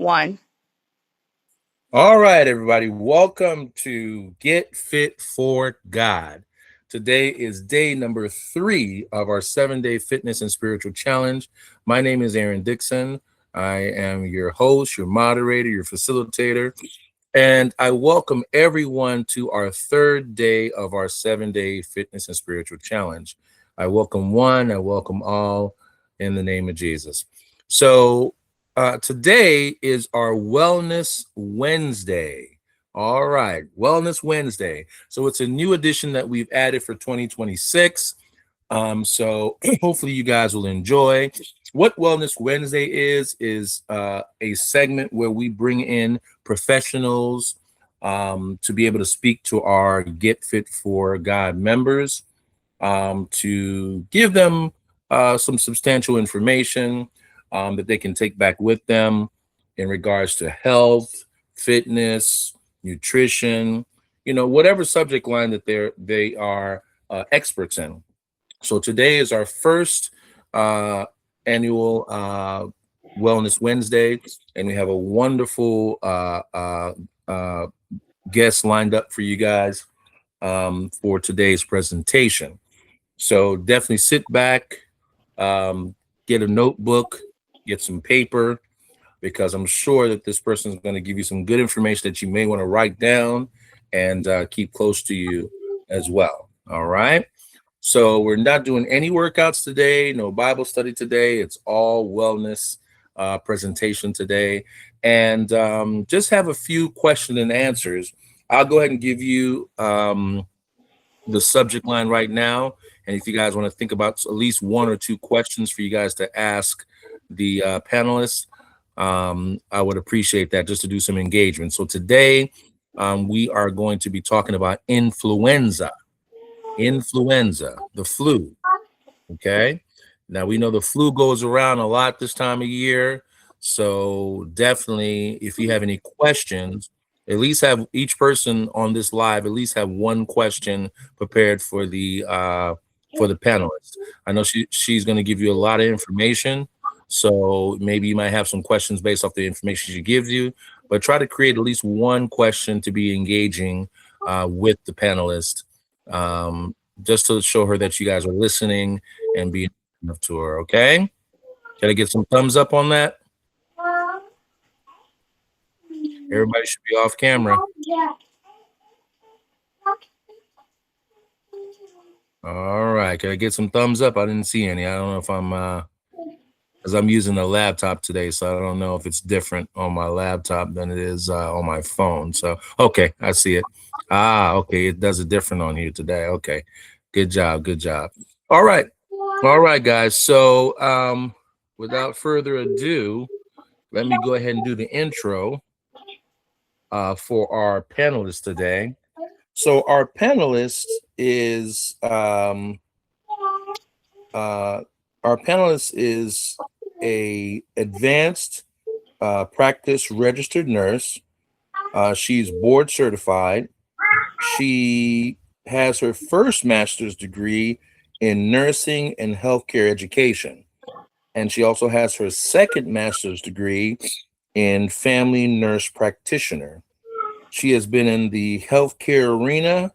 one. All right, everybody. Welcome to Get Fit for God. Today is day number 3 of our 7-day fitness and spiritual challenge. My name is Aaron Dixon. I am your host, your moderator, your facilitator, and I welcome everyone to our 3rd day of our 7-day fitness and spiritual challenge. I welcome one, I welcome all in the name of Jesus. So, today is our Wellness Wednesday. All right, Wellness Wednesday. So it's a new edition that we've added for 2026. So hopefully you guys will enjoy. What Wellness Wednesday is a segment where we bring in professionals to be able to speak to our Get Fit for God members, to give them some substantial information that they can take back with them in regards to health, fitness, nutrition, whatever subject line that they are experts in. So today is our first annual Wellness Wednesday, and we have a wonderful guest lined up for you guys for today's presentation. So definitely sit back, get a notebook, get some paper, because I'm sure that this person is going to give you some good information that you may want to write down and keep close to you as well. All right. So we're not doing any workouts today, no Bible study today. It's all wellness presentation today. And just have a few question and answers. I'll go ahead and give you the subject line right now. And if you guys want to think about at least one or two questions for you guys to ask the panelists, I would appreciate that, just to do some engagement. So today we are going to be talking about influenza, the flu. Okay. Now we know the flu goes around a lot this time of year. So definitely, if you have any questions, at least have each person on this live at least have one question prepared for the panelists. I know she's going to give you a lot of information, so maybe you might have some questions based off the information she gives you, but try to create at least one question to be engaging with the panelist, just to show her that you guys are listening and being enough to her. Okay, can I get some thumbs up on that? Everybody should be off camera. All right, can I get some thumbs up? I didn't see any. I don't know if I'm because I'm using a laptop today, so I don't know if it's different on my laptop than it is on my phone. So, okay, I see it. Okay, it does it different on here today. Okay, good job, good job. All right, guys. So, without further ado, let me go ahead and do the intro for our panelists today. So, our panelist is our panelist is a advanced practice registered nurse. She's board certified. She has her first master's degree in nursing and healthcare education. And she also has her second master's degree in family nurse practitioner. She has been in the healthcare arena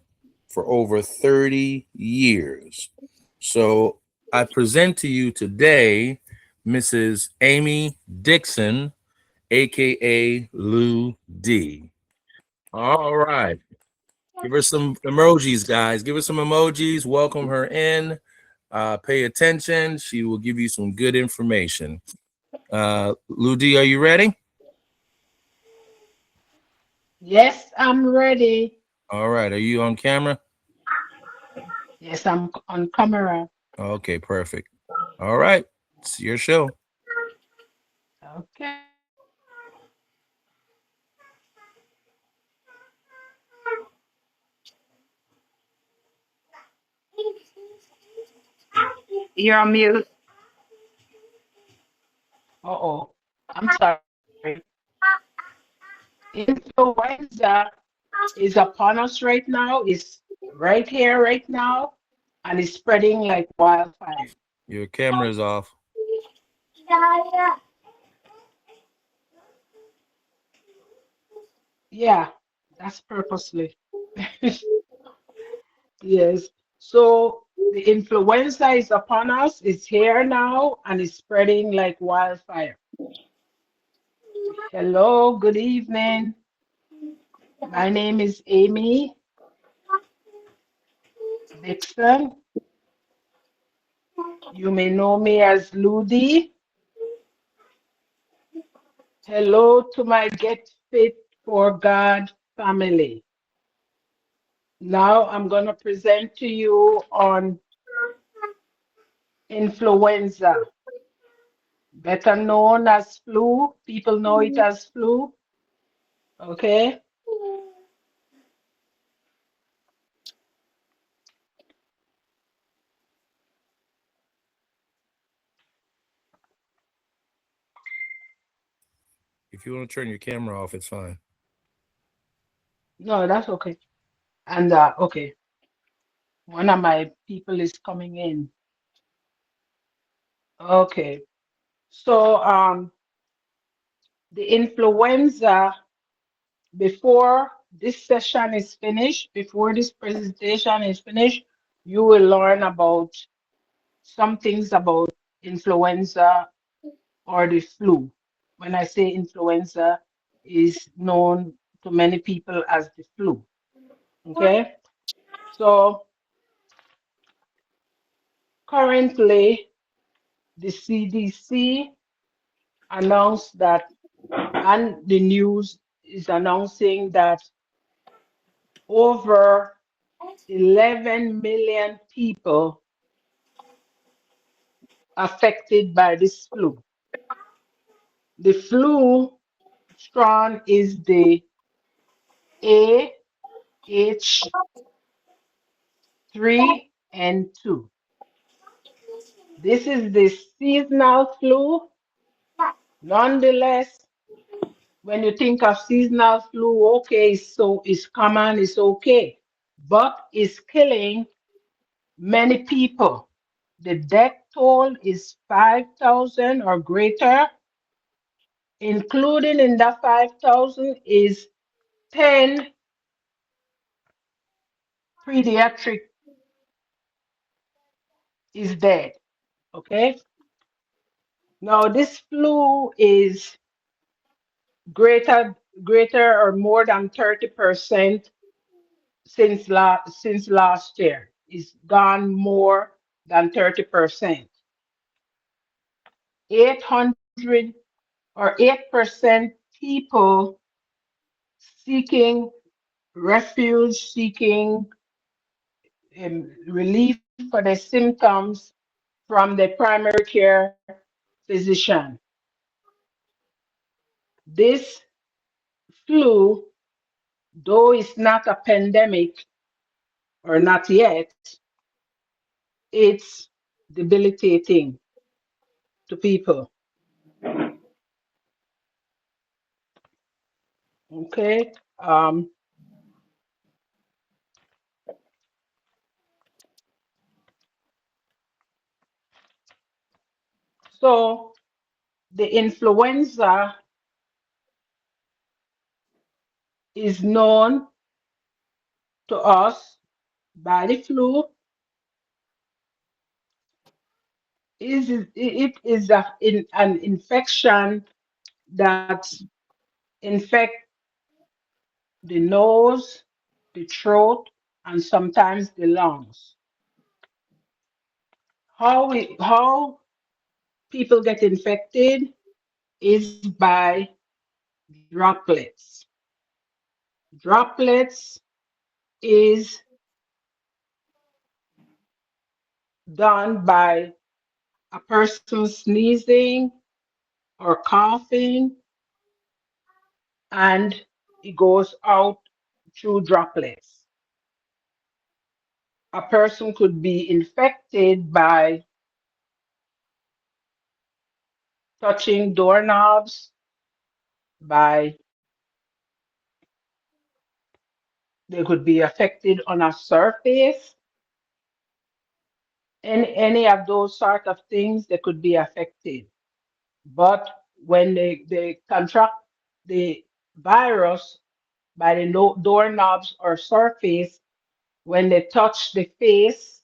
for over 30 years. So I present to you today Mrs. Amy Dixon, aka Lou D. All right. Give her some emojis, guys. Give her some emojis. Welcome her in. Pay attention. She will give you some good information. Lou D, are you ready? Yes, I'm ready. All right. Are you on camera? Yes, I'm on camera. Okay, perfect. All right. It's your show. Okay. You're on mute. Uh-oh. I'm sorry. Influenza is upon us right now. It's right here right now, and it's spreading like wildfire. Your camera is off. Yeah, that's purposely. Yes. So the influenza is upon us, it's here now, and it's spreading like wildfire. Hello, good evening. My name is Amy Dixon. You may know me as Ludi. Hello to my Get Fit for God family. Now I'm going to present to you on influenza, better known as flu. People know it as flu. Okay. If you want to turn your camera off, it's fine. No, that's okay. And okay, one of my people is coming in. Okay. So the influenza, before this session is finished, before this presentation is finished, you will learn about some things about influenza or the flu. When I say influenza, is known to many people as the flu. Okay, so currently the CDC announced that, and the news is announcing that over 11 million people affected by this flu. The flu strain is the AH3N2. This is the seasonal flu. Nonetheless, when you think of seasonal flu, okay, so it's common, it's okay, but it's killing many people. The death toll is 5,000 or greater, including in that 5,000 is 10 pediatric is dead. Okay. Now this flu is greater or more than 30% since last year. It's gone more than 30%. 800 or 8% people seeking refuge, seeking relief for their symptoms from the primary care physician. This flu, though it's not a pandemic or not yet, it's debilitating to people. Okay. So the influenza is known to us by the flu. It is an infection that infect the nose, the throat, and sometimes the lungs. How people get infected is by droplets. Droplets is done by a person sneezing or coughing, and it goes out through droplets. A person could be infected by touching doorknobs, by they could be affected on a surface, any of those sort of things they could be affected. But when they contract the virus, by the doorknobs or surface. When they touch the face,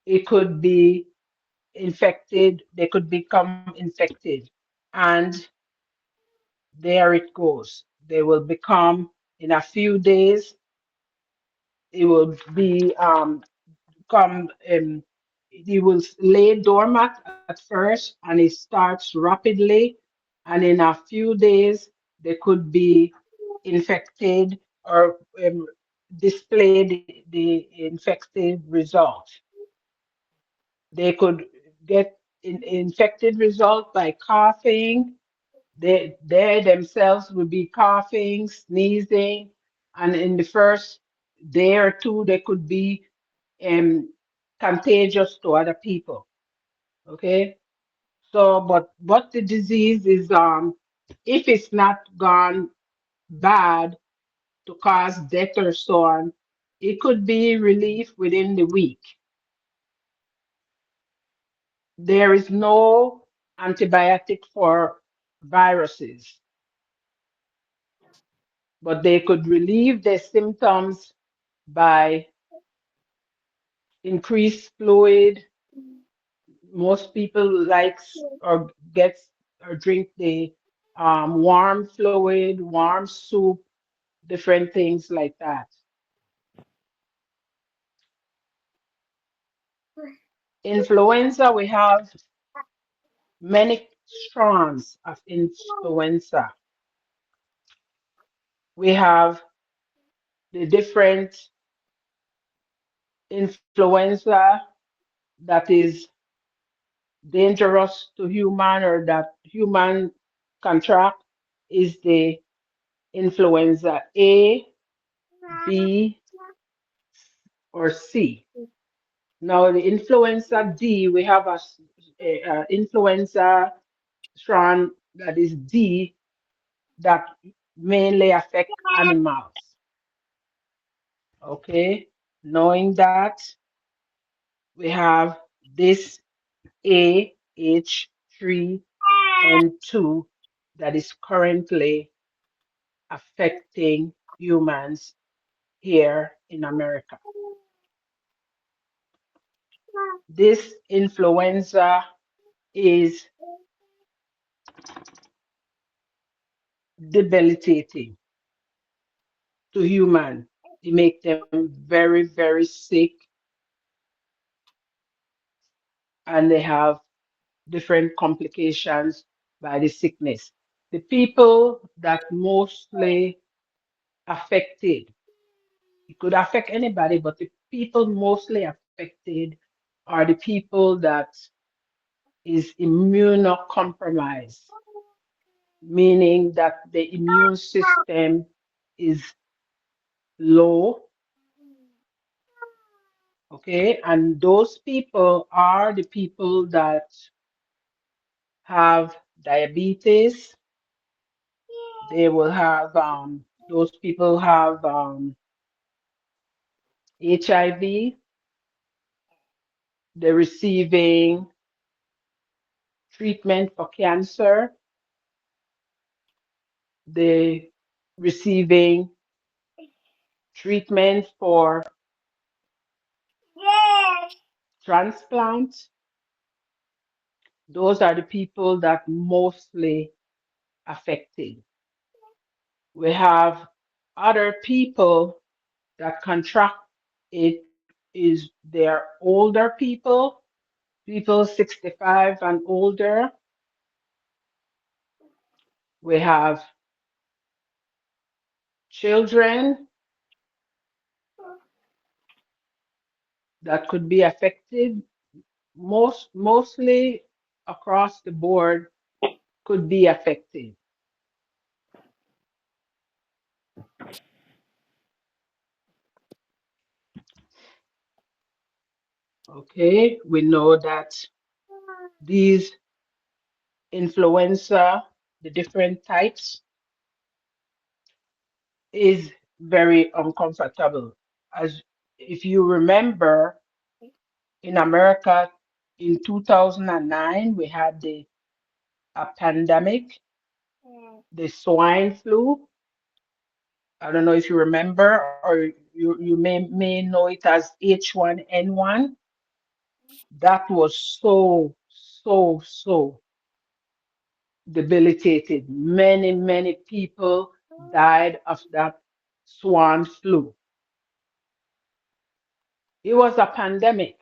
it could be infected, they could become infected. And there it goes. They will become, in a few days, it will be come it will lay dormant at first and it starts rapidly, and in a few days they could be infected or display the infected result. They could get infected result by coughing. They themselves will be coughing, sneezing, and in the first day or two, they could be um, contagious to other people. Okay, so but the disease is if it's not gone bad to cause death or so on, it could be relief within the week. There is no antibiotic for viruses, but they could relieve their symptoms by increased fluid. Most people likes or gets or drink the warm fluid, warm soup, different things like that. Influenza, we have many strands of influenza. We have the different influenza that is dangerous to human or that human contract is the influenza A, B, or C. Now the influenza D, we have a influenza strand that is D that mainly affect animals. Okay, knowing that we have this AH3N2 that is currently affecting humans here in America. This influenza is debilitating to human. It makes them very, very sick, and they have different complications by the sickness. The people that mostly affected, it could affect anybody, but the people mostly affected are the people that is immunocompromised, meaning that the immune system is low. Okay, and those people are the people that have diabetes. They will have those people have HIV. They're receiving treatment for cancer. They receiving treatment for transplant. Those are the people that mostly affected. We have other people that contract it is they're older people, people 65 and older. We have children that could be affected. Mostly across the board could be affected. Okay, we know that these influenza, the different types, is very uncomfortable. As if you remember, in America in 2009, we had a pandemic, the swine flu. I don't know if you remember, or you may know it as H1N1. That was so debilitated. Many people died of that swan flu. It was a pandemic.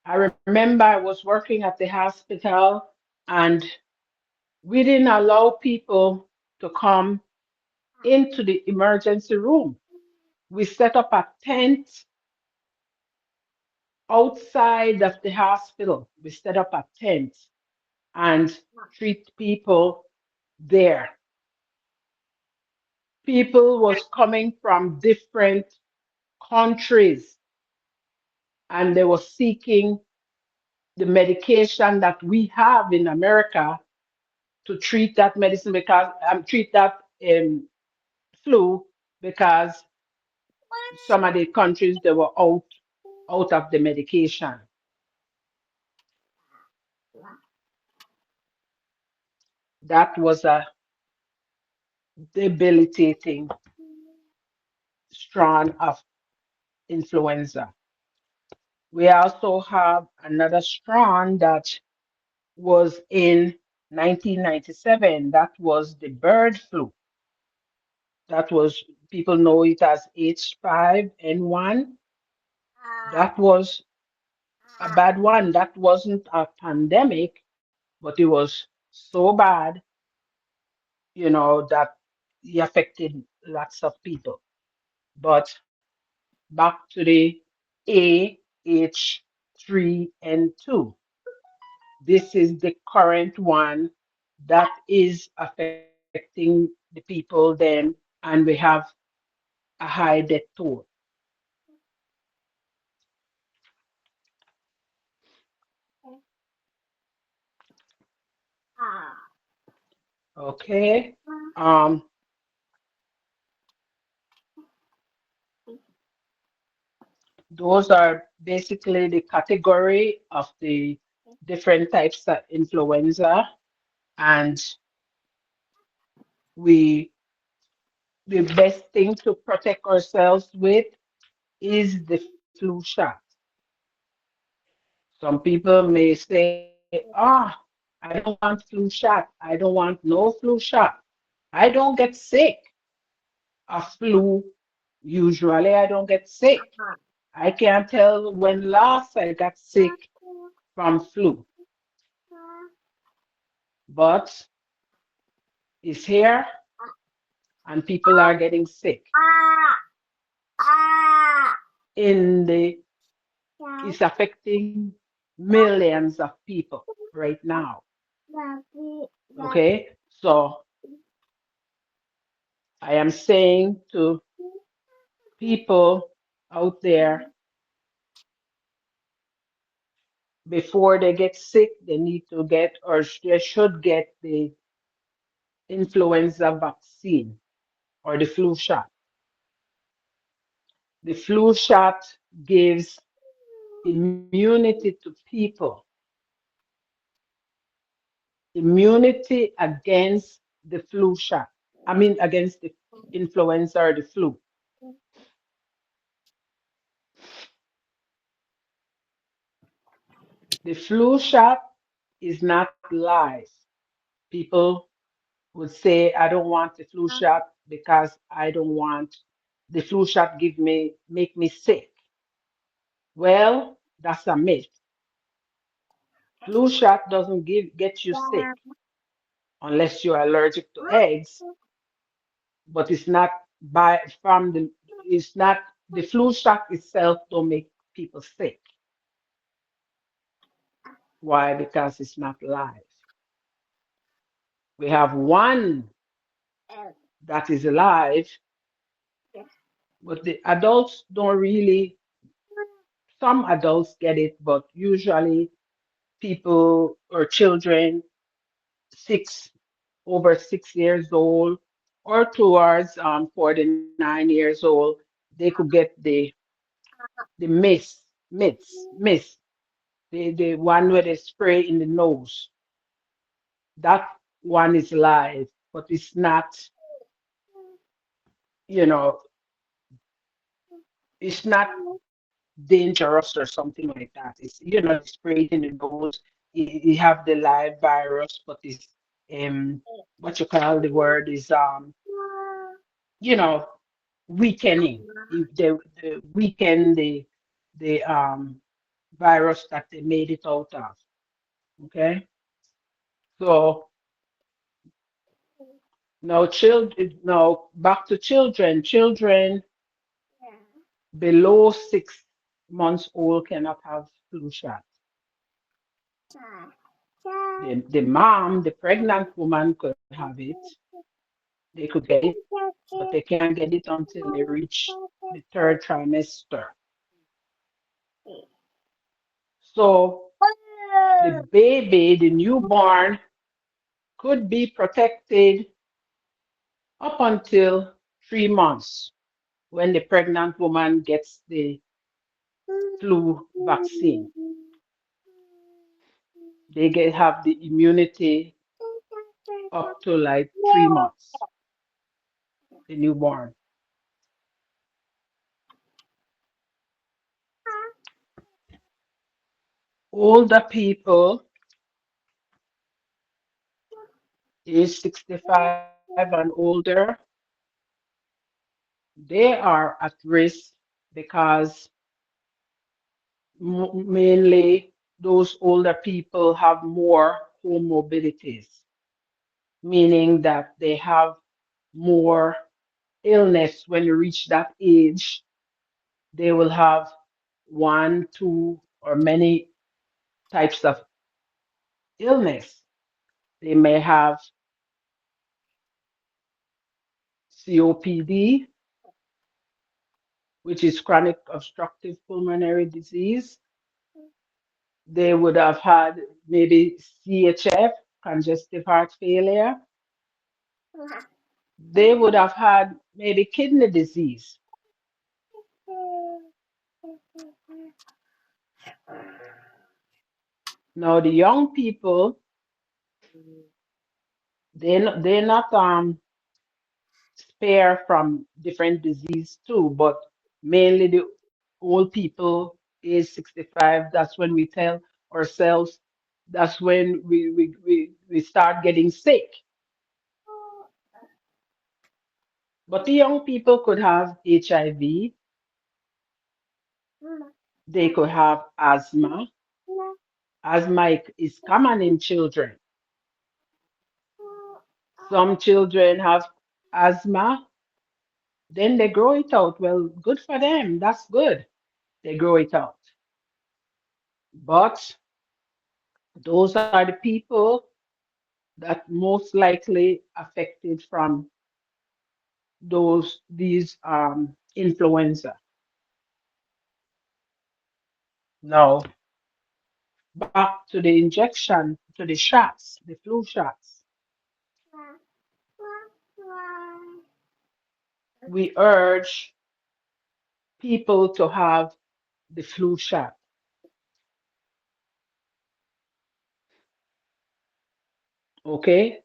I remember I was working at the hospital, and we didn't allow people to come into the emergency room. We set up a tent outside of the hospital. We set up a tent and treat people there. People was coming from different countries, and they were seeking the medication that we have in America to treat that medicine because treat that flu, because some of the countries they were out of the medication. That was a debilitating strand of influenza. We also have another strand that was in 1997. That was the bird flu. That was, people know it as H5N1. That was a bad one. That wasn't a pandemic, but it was so bad, that it affected lots of people. But back to the AH3N2. This is the current one that is affecting the people then, and we have a high death toll. Okay. Um, those are basically the category of the different types of influenza, and we the best thing to protect ourselves with is the flu shot. Some people may say, I don't want flu shot. I don't want no flu shot. I don't get sick of flu. Usually, I don't get sick. I can't tell when last I got sick from flu, but it's here and people are getting sick. In the It's affecting millions of people right now. Okay, so I am saying to people out there, before they get sick, they need to get, or they should get, the influenza vaccine or the flu shot. The flu shot gives immunity to people, immunity against the flu shot. I mean, against the influenza or the flu. The flu shot is not live. People would say, I don't want the flu shot because I don't want the flu shot make me sick. Well, that's a myth. Flu shot doesn't get you sick unless you're allergic to eggs, but it's not by from the it's not the flu shot itself don't make people sick. Why? Because it's not live. We have one that is alive, but the adults don't really, some adults get it, but usually people or children six over 6 years old or towards 49 years old, they could get the mist, the one where they spray in the nose. That one is live, but it's not you know, it's not dangerous or something like that. It's, you spray it in the nose. You have the live virus, but it's what you call the word is you know weakening. The weaken the virus that they made it out of. Okay, so now children. Now back to children. Children below 6 months old cannot have flu shot. The mom, the pregnant woman could have it. They could get it, but they can't get it until they reach the third trimester. So the baby, the newborn, could be protected up until 3 months when the pregnant woman gets the flu vaccine. They have the immunity up to like 3 months, the newborn. Older people age 65 and older, they are at risk because mainly those older people have more comorbidities, meaning that they have more illness when you reach that age. They will have one, two, or many types of illness. They may have COPD, which is chronic obstructive pulmonary disease. They would have had maybe CHF, congestive heart failure. They would have had maybe kidney disease. Now the young people, they're not spare from different disease too, but mainly the old people age 65. That's when we tell ourselves that's when we start getting sick. But the young people could have HIV, they could have asthma. Asthma is common in children. Some children have asthma, then they grow it out. Well, good for them. That's good. They grow it out. But those are the people that most likely affected from these influenza. Now, back to the injection, to the shots, the flu shots. We urge people to have the flu shot. Okay?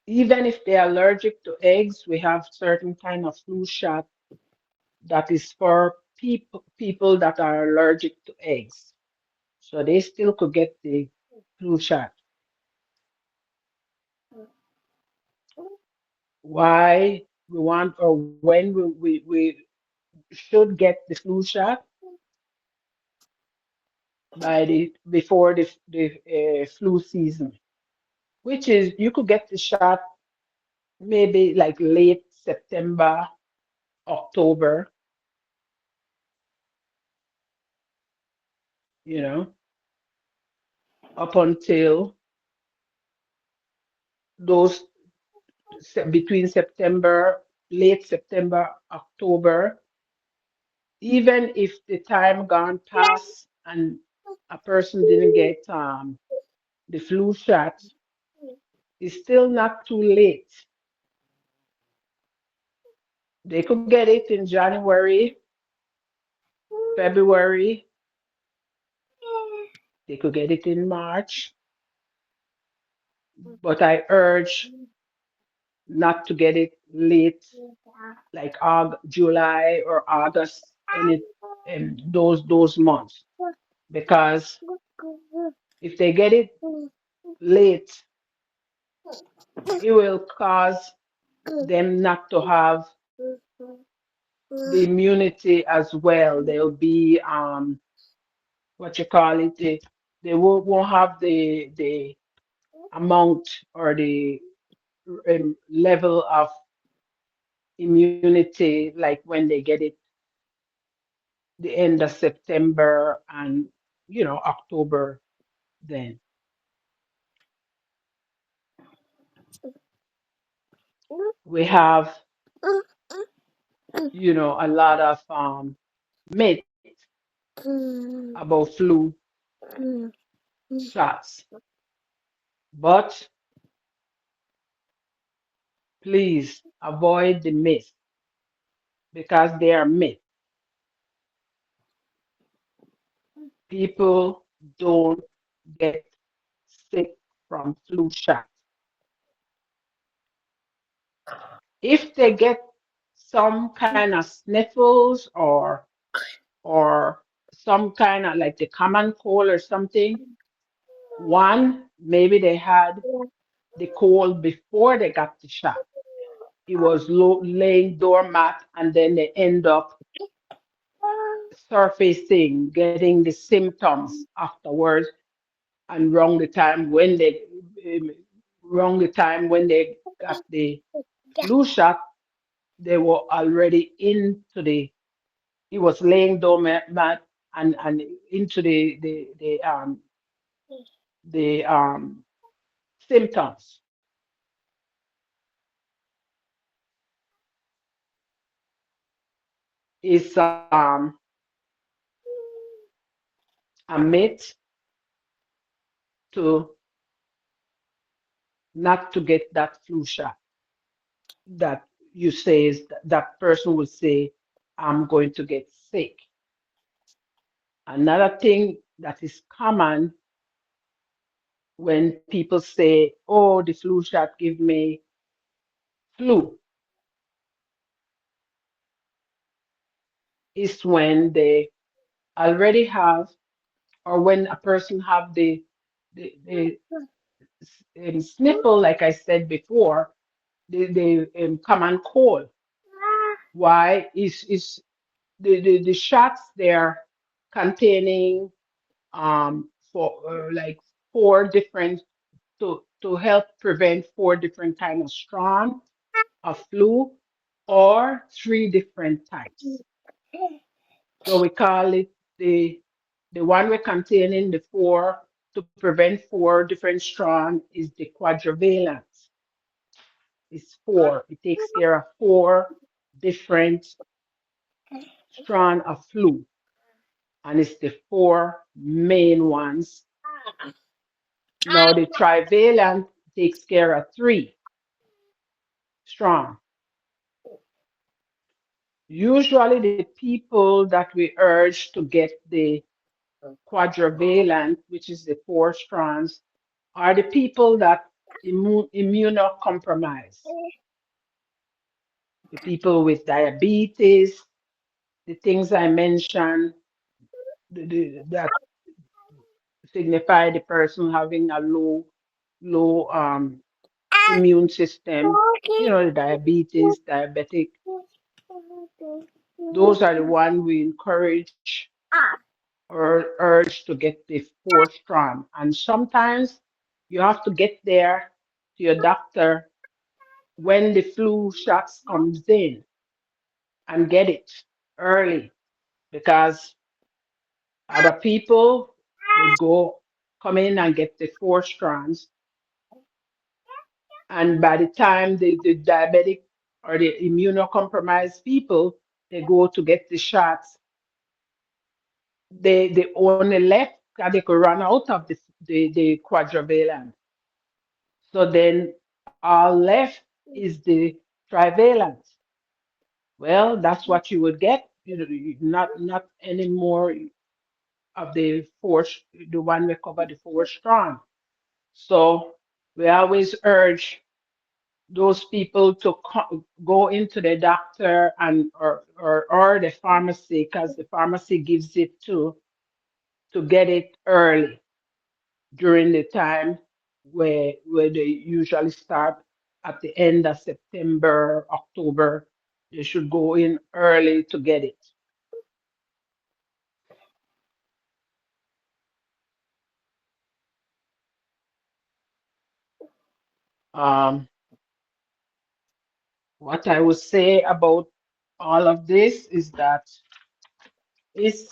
Even if they're allergic to eggs, we have certain kind of flu shot that is for people that are allergic to eggs. So they still could get the flu shot. Why we want or when we should get the flu shot by the before the flu season, which is you could get the shot maybe like late September, October, you know, up until those between September, late September, October, even if the time gone past and a person didn't get the flu shot, it's still not too late. They could get it in January, February, they could get it in March, but I urge not to get it late, like July or August, any those months, because if they get it late, it will cause them not to have the immunity as well. They'll be what you call it, they won't have the amount or the level of immunity like when they get it the end of September and October. Then we have a lot of myths about flu shots, but please avoid the myths because they are myths. People don't get sick from flu shots. If they get some kind of sniffles or some kind of like the common cold or something, one, maybe they had the cold before they got the shot. It was laying doormat and then they end up surfacing, getting the symptoms afterwards and um, wrong the time when they got the flu shot, they were already into it was laying doormat and into the symptoms. Is a myth to not to get that flu shot that you say is that person will say, I'm going to get sick. Another thing that is common when people say, oh, the flu shot give me flu, is when they already have, or when a person have the sniffle, like I said before, the common cold. Why is the shots there containing for like four different to help prevent four different kind of strain of flu or three different types. So we call it the one we're containing the four to prevent four different strain is the quadrivalent. It's four. It takes care of four different strain of flu, and it's the four main ones. Now the trivalent takes care of three strong. Usually the people that we urge to get the quadrivalent, which is the four strands, are the people that immunocompromised, the people with diabetes, the things I mentioned, that signify the person having a low immune system, the diabetes, diabetic. Those are the ones we encourage or urge to get the fourth strand. And sometimes you have to get there to your doctor when the flu shots comes in and get it early because other people would come in and get the four strands. And by the time the diabetic or the immunocompromised people, they go to get the shots, they only left because they could run out of the quadrivalent. So then all left is the trivalent. Well, that's what you would get. Not any more of the four, the one we cover the four strong. So we always urge those people to go into the doctor and or the pharmacy, because the pharmacy gives it to get it early during the time where they usually start at the end of September, October. They should go in early to get it. What I would say about all of this is that it's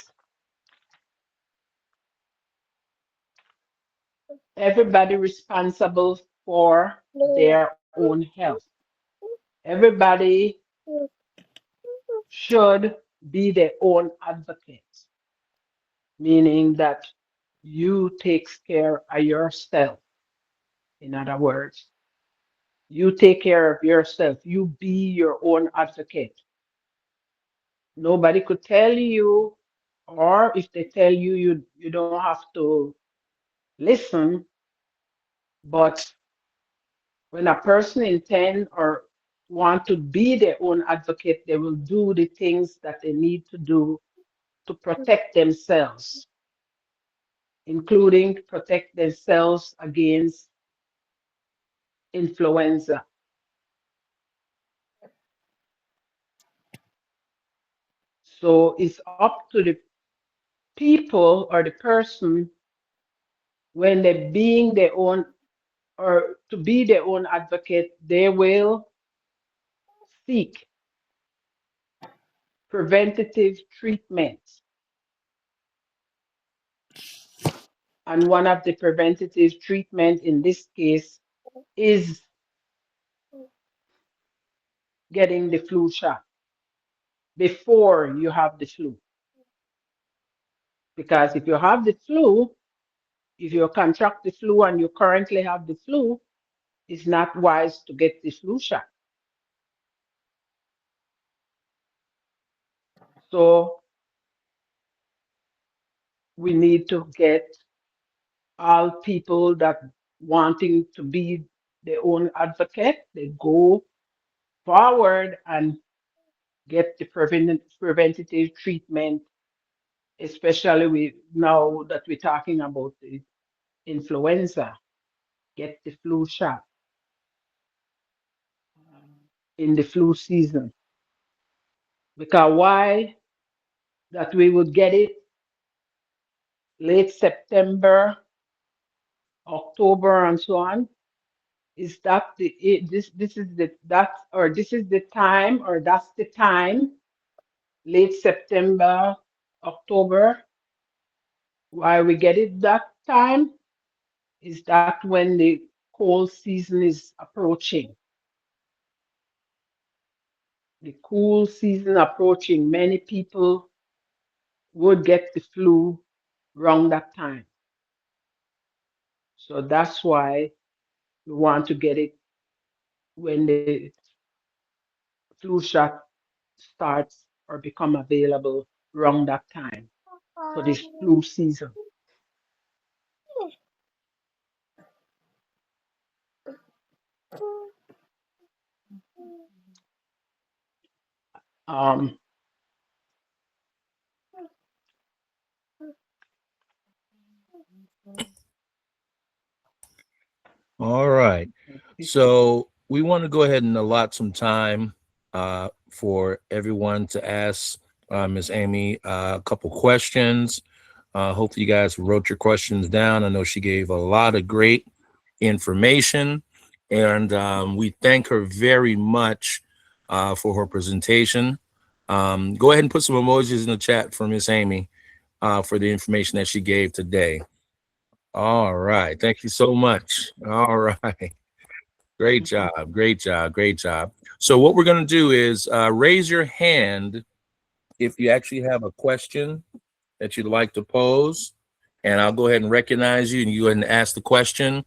everybody responsible for their own health. Everybody should be their own advocate, meaning that you take care of yourself. In other words, you take care of yourself. You be your own advocate. Nobody could tell you, or if they tell you, you don't have to listen. But when a person intend or want to be their own advocate, they will do the things that they need to do to protect themselves, including protect themselves against influenza. So it's up to the people or the person when they're being their own or to be their own advocate, they will seek preventative treatment. And one of the preventative treatment in this case is getting the flu shot before you have the flu. Because if you have the flu, if you contract the flu and you currently have the flu, it's not wise to get the flu shot. So we need to get all people that wanting to be their own advocate, they go forward and get the preventative treatment, especially with now that we're talking about the influenza, get the flu shot in the flu season. Because why that we would get it late September, October, and so on, is that this is the that or this is the time or that's the time, late September, October, why we get it that time is that when the cold season is approaching. The cool season approaching, many people would get the flu around that time. So that's why we want to get it when the flu shot starts or become available around that time for this flu season. Um, All right. So we want to go ahead and allot some time for everyone to ask Ms. Amy a couple questions. Hopefully you guys wrote your questions down. I know she gave a lot of great information, and we thank her very much for her presentation. Go ahead and put some emojis in the chat for Ms. Amy for the information that she gave today. All right. Thank you so much. All right. Great job. Great job. Great job. So what we're going to do is raise your hand if you actually have a question that you'd like to pose, and I'll go ahead and recognize you and you go ahead and ask the question,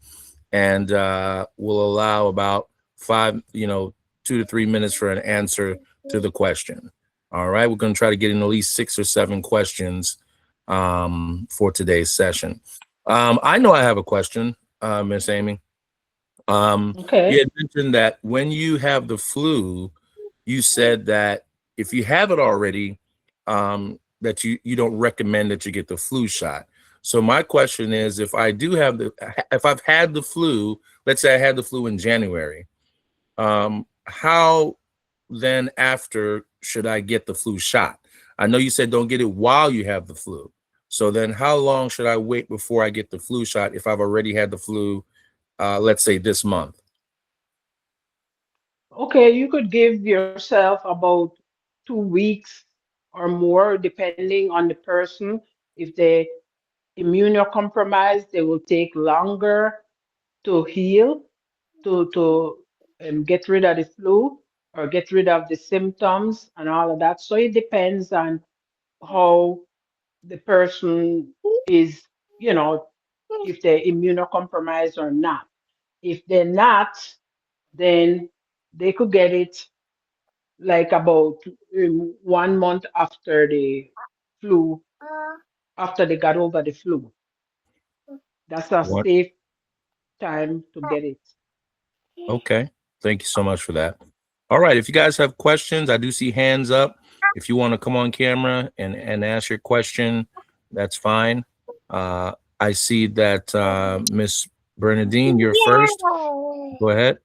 and we'll allow about 2 to 3 minutes for an answer to the question. All right. We're going to try to get in at least 6 or 7 questions for today's session. I know I have a question, Miss Amy. Okay. You had mentioned that when you have the flu, you said that if you have it already, that you don't recommend that you get the flu shot. So my question is, if I've had the flu, let's say I had the flu in January, how then after should I get the flu shot? I know you said don't get it while you have the flu. So then how long should I wait before I get the flu shot if I've already had the flu, let's say this month? Okay, you could give yourself about 2 weeks or more, depending on the person. If they immunocompromised, they will take longer to heal, to get rid of the flu or get rid of the symptoms and all of that. So it depends on how the person is, you know, if they're immunocompromised or not. If they're not, then they could get it like about 1 month after the flu, after they got over the flu. That's a What? safe time to get it. Okay. Thank you so much for that. All right. If you guys have questions, I do see hands up. If you want to come on camera and ask your question, that's fine. I see that Miss Bernadine, you're first. Go ahead.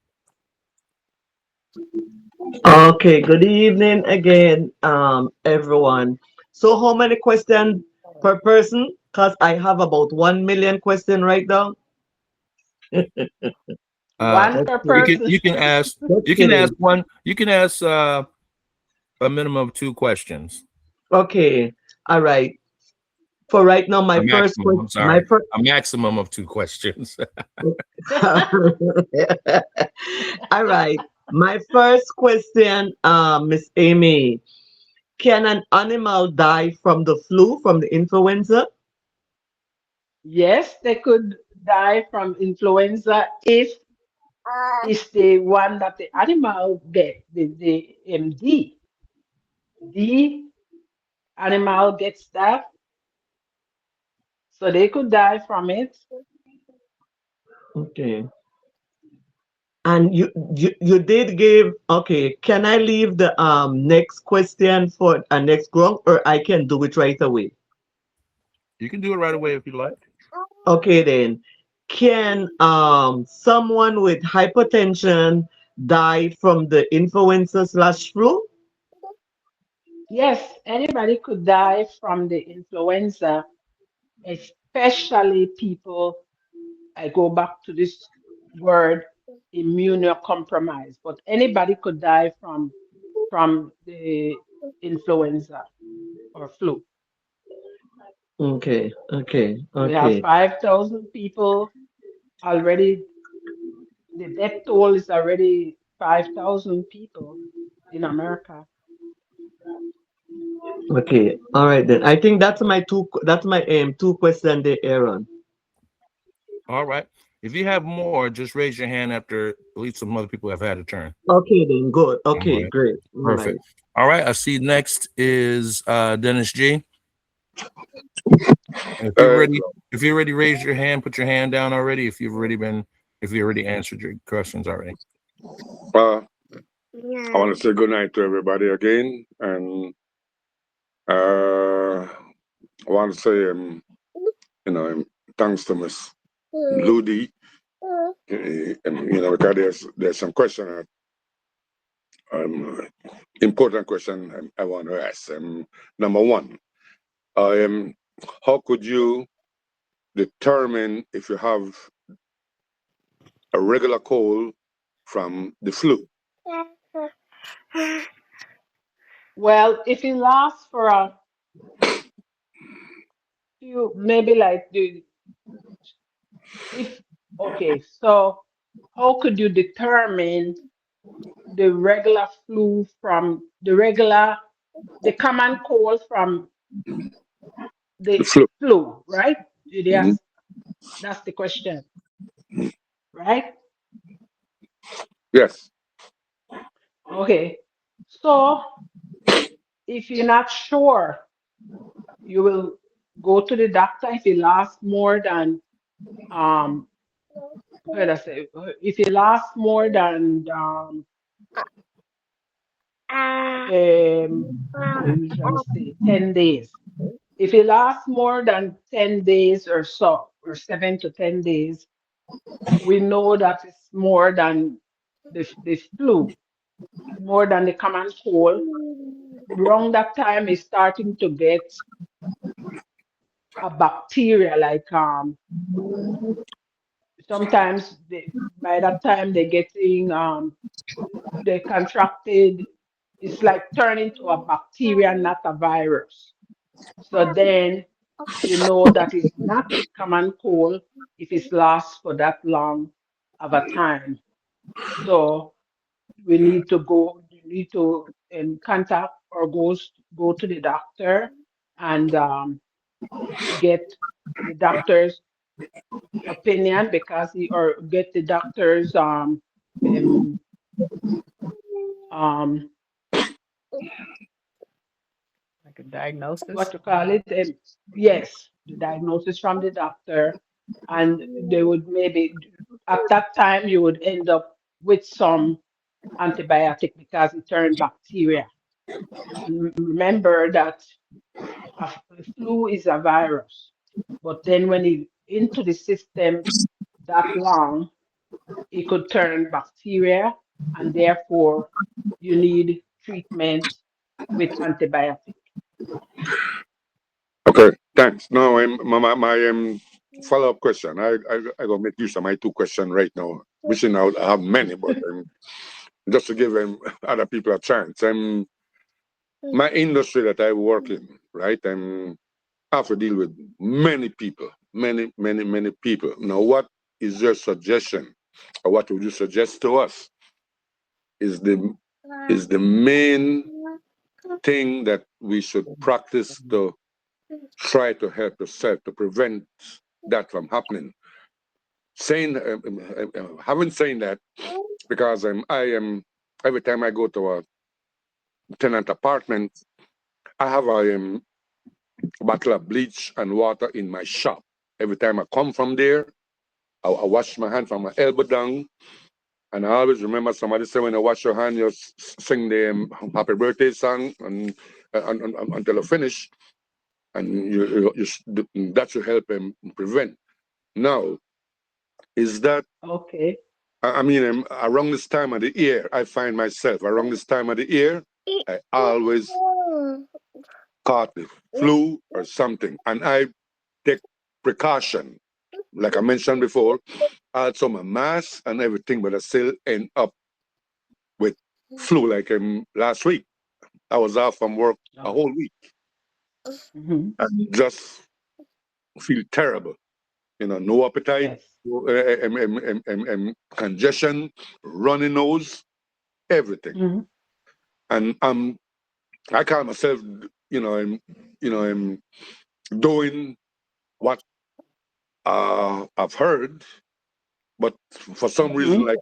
Okay, good evening again, everyone. So, how many questions per person? Because I have about 1 million question right now. Uh, One Just per you kidding. can person. you can ask Just you can ask kidding. one. You can ask a minimum of two questions. Okay, all right. For right now, A my first maximum. question, I'm sorry. A maximum of two questions. all right. My first question, Miss Amy, can an animal die from the flu, from the influenza? Yes, they could die from influenza if it's the one that the animal get, the MD. The animal gets that, so they could die from it. Okay. And you did give, okay, can I leave the next question for a next group, or I can do it right away? You can do it right away if you like. Okay then. Can someone with hypertension die from the influenza slash flu? Yes, anybody could die from the influenza, especially people. I go back to this word immunocompromised, but anybody could die from the influenza or flu. Okay, okay, We have okay, 5,000 people already. The death toll is already 5,000 people in America. okay. All right then. I think that's my two question there, Aaron. All right. If you have more, just raise your hand after at least some other people have had a turn. Okay then, good. All Okay, right. great. All right. Perfect. All right. I see next is Dennis G. And Uh, if you already raised your hand, put your hand down already. If you already answered your questions already. uh, I want to say good night to everybody again, and I want to say, thanks to Miss Ludi, because there's some question, important question I want to ask. Number one, um, how could you determine if you have a regular cold from the flu? Well, if it lasts for a few, maybe like if, okay, so how could you determine the regular flu from the common cold from The the flu. flu, right? Did you Hmm. ask? That's the question, right? Yes. Okay. So if you're not sure, you will go to the doctor if it lasts more than um what did I say? If it lasts more than I usually say 10 days. If it lasts more than 10 days or so, or 7 to 10 days, we know that it's more than the flu, more than the common cold. Around that time, it's starting to get a bacteria, like sometimes by that time they're getting they contracted. It's like turning to a bacteria, not a virus. So then you know that it's not the common cold if it's lasts for that long of a time. So we need to go, you need to contact or go to the doctor and get the doctor's opinion, because he, or get the doctor's um um Like a diagnosis. what to call it, yes, the diagnosis from the doctor, and they would maybe at that time you would end up with some antibiotic because it turned bacteria. Remember that a flu is a virus, but then when it into the system that long, it could turn bacteria, and therefore you need treatment with antibiotic. Okay, thanks. Now, my follow-up question. I gonna make use of my two questions right now. Wishing I have many, but just to give other people a chance. My industry that I work in, right? I have to deal with many people, many people. Now, what is your suggestion, or what would you suggest to us? Is the main thing that we should practice to try to help yourself to prevent that from happening. Saying, having saying that, because I am every time I go to a tenant apartment, I have a bottle of bleach and water in my shop. Every time I come from there, I wash my hand from my elbow down. And I always remember somebody say, when you wash your hand, you sing the happy birthday song until you finish. And that should help them prevent. Now, is that, Okay. I mean, around this time of the year, I find myself, around this time of the year, I always caught the flu or something. And I take precaution. Like I mentioned before, I had some mask and everything, but I still end up with flu. Like last week, I was off from work a whole week Mhm. and just feel terrible. No appetite, Yes. congestion, runny nose, everything. Mhm. And I call myself, I'm doing what I've heard, but for some reason, Mhm. like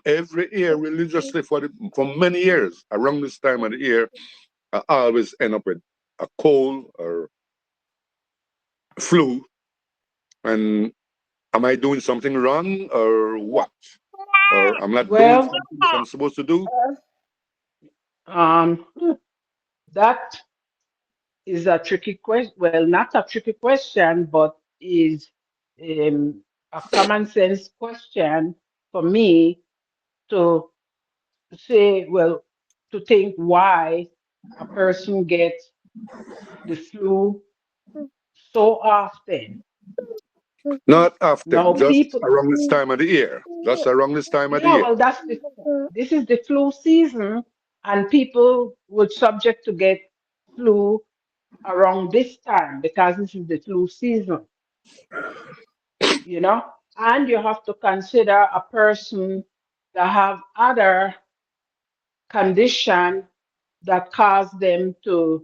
every year religiously for many years around this time of the year, I always end up with a cold or flu. And am I doing something wrong or what? Or I'm not doing Well, something that I'm supposed to do? um, that is a tricky question. Well, not a tricky question, but is a common sense question for me to say, well, to think why a person gets the flu so often. Not often, Now, just people, around this time of the year. Just around this time of the yeah, year. well, this is the flu season, and people would subject to get flu around this time because this is the flu season, you know? And you have to consider a person that have other condition that cause them to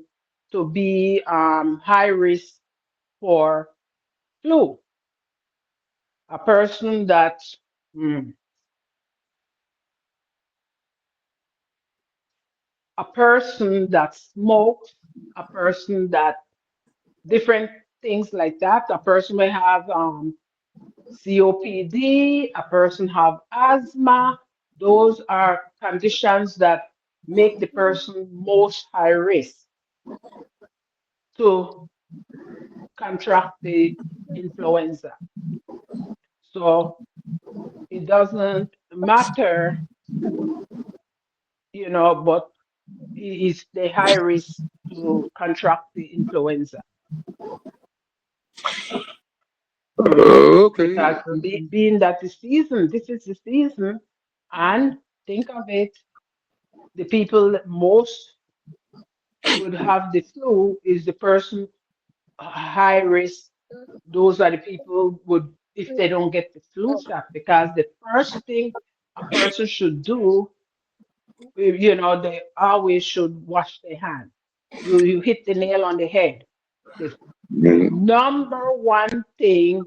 be high risk for flu. A person that mm, a person that smokes, a person that different things like that. A person may have COPD, a person have asthma. Those are conditions that make the person most high risk to contract the influenza. So it doesn't matter, but is the high risk to contract the influenza Okay. because being that this is the season, and think of it, the people that most would have the flu is the person high risk. Those are the people would, if they don't get the flu shot, because the first thing a person should do, they always should wash their hands. You hit the nail on the head. The number one thing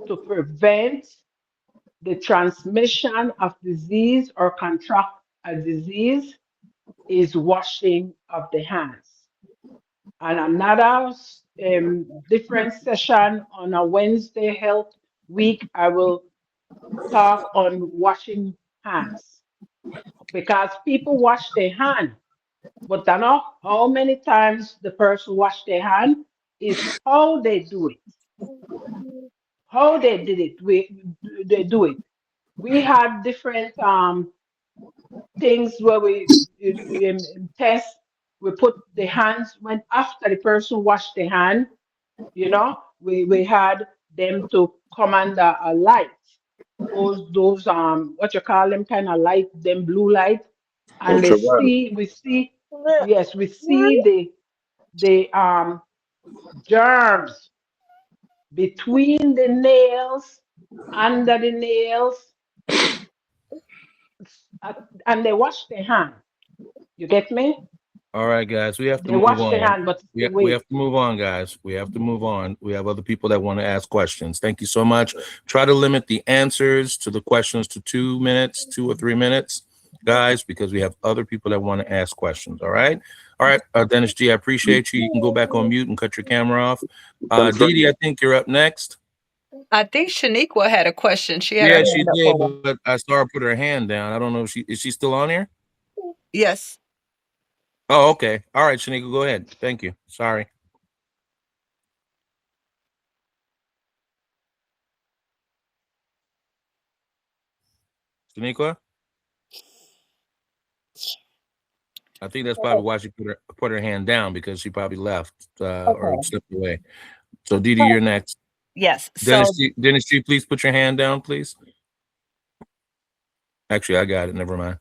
to prevent the transmission of disease or contract a disease is washing of the hands. And another different session on a Wednesday health week, I will talk on washing hands because people wash their hand, but I know how many times the person wash their hand is how they do it, how they did it. They do it. We had different things where we test. We put the hands when after the person washed their hand. We had them to come under a light. Those what you call them kind of light, them blue light, and Ultraviolet. we see, yes, we see the germs between the nails, under the nails, uh, and they wash their hand. You get me? All right, guys, we have to They move wash their on. hand, but it's the We way. have to move on, guys. We have to move on. We have other people that want to ask questions. Thank you so much. Try to limit the answers to the questions to 2 minutes, 2 or 3 minutes, guys, because we have other people that want to ask questions. All right. All right, Dennis G, I appreciate you. You can go back on mute and cut your camera off. Dee Dee, I think you're up next. I think Shaniqua had a question. She had Yeah, her she hand up for a did, while. but I saw her put her hand down. I don't know if is she still on here? Yes. Oh, okay. All right, Shanika, go ahead. Thank you. Sorry. Shanika? I think that's probably why she put her hand down because she probably left or Okay. stepped away. So Dee Dee, you're next. Yes. So Dennis G, please put your hand down, please. Actually, I got it. Never mind.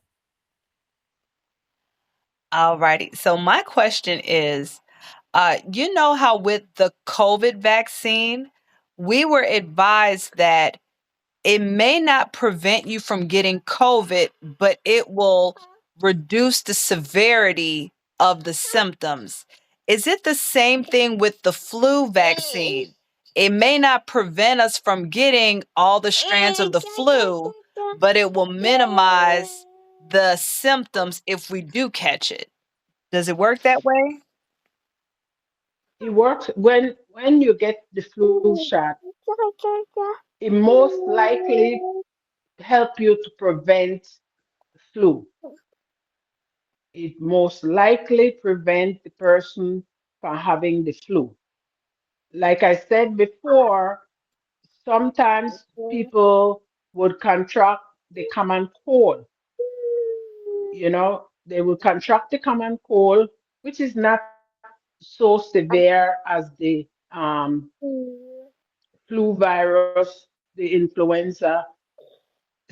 all righty. So my question is, you know how with the COVID vaccine, we were advised that it may not prevent you from getting COVID, but it will reduce the severity of the symptoms. Is it the same thing with the flu vaccine? It may not prevent us from getting all the strands of the flu, but it will minimize the symptoms if we do catch it. Does it work that way? It works when you get the flu shot. It most likely help you to prevent flu. It most likely prevent the person from having the flu. Like I said before, sometimes people would contract the common cold. They will contract the common cold, which is not so severe as the flu virus, the influenza.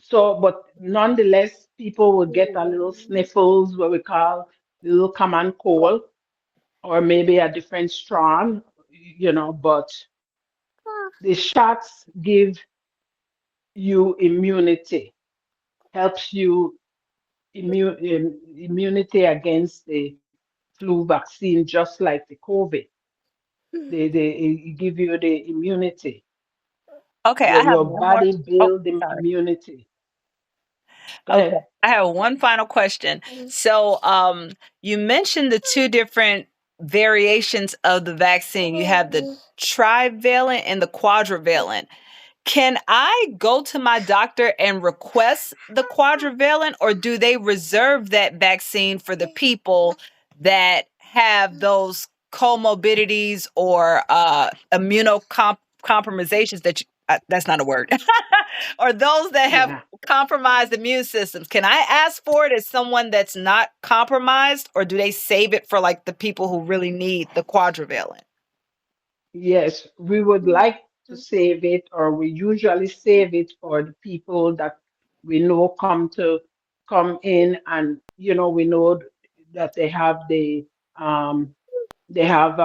So, but nonetheless, people will get a little sniffles, what we call little common cold, or maybe a different strand, but the shots give you immunity, helps you immunity against the flu vaccine, just like the COVID. They give you the immunity. Okay, I have Your one more. body Oh, build the sorry. immunity. Go Okay. ahead. I have one final question. So, you mentioned the two different variations of the vaccine. You have the trivalent and the quadrivalent. can I go to my doctor and request the quadrivalent, or do they reserve that vaccine for the people that have those comorbidities or immunocompromisations that's not a word, or those that have Yeah. compromised immune systems? Can I ask for it as someone that's not compromised, or do they save it for like the people who really need the quadrivalent? Yes, we would like to save it, or we usually save it for the people that we know come in, and we know that um they have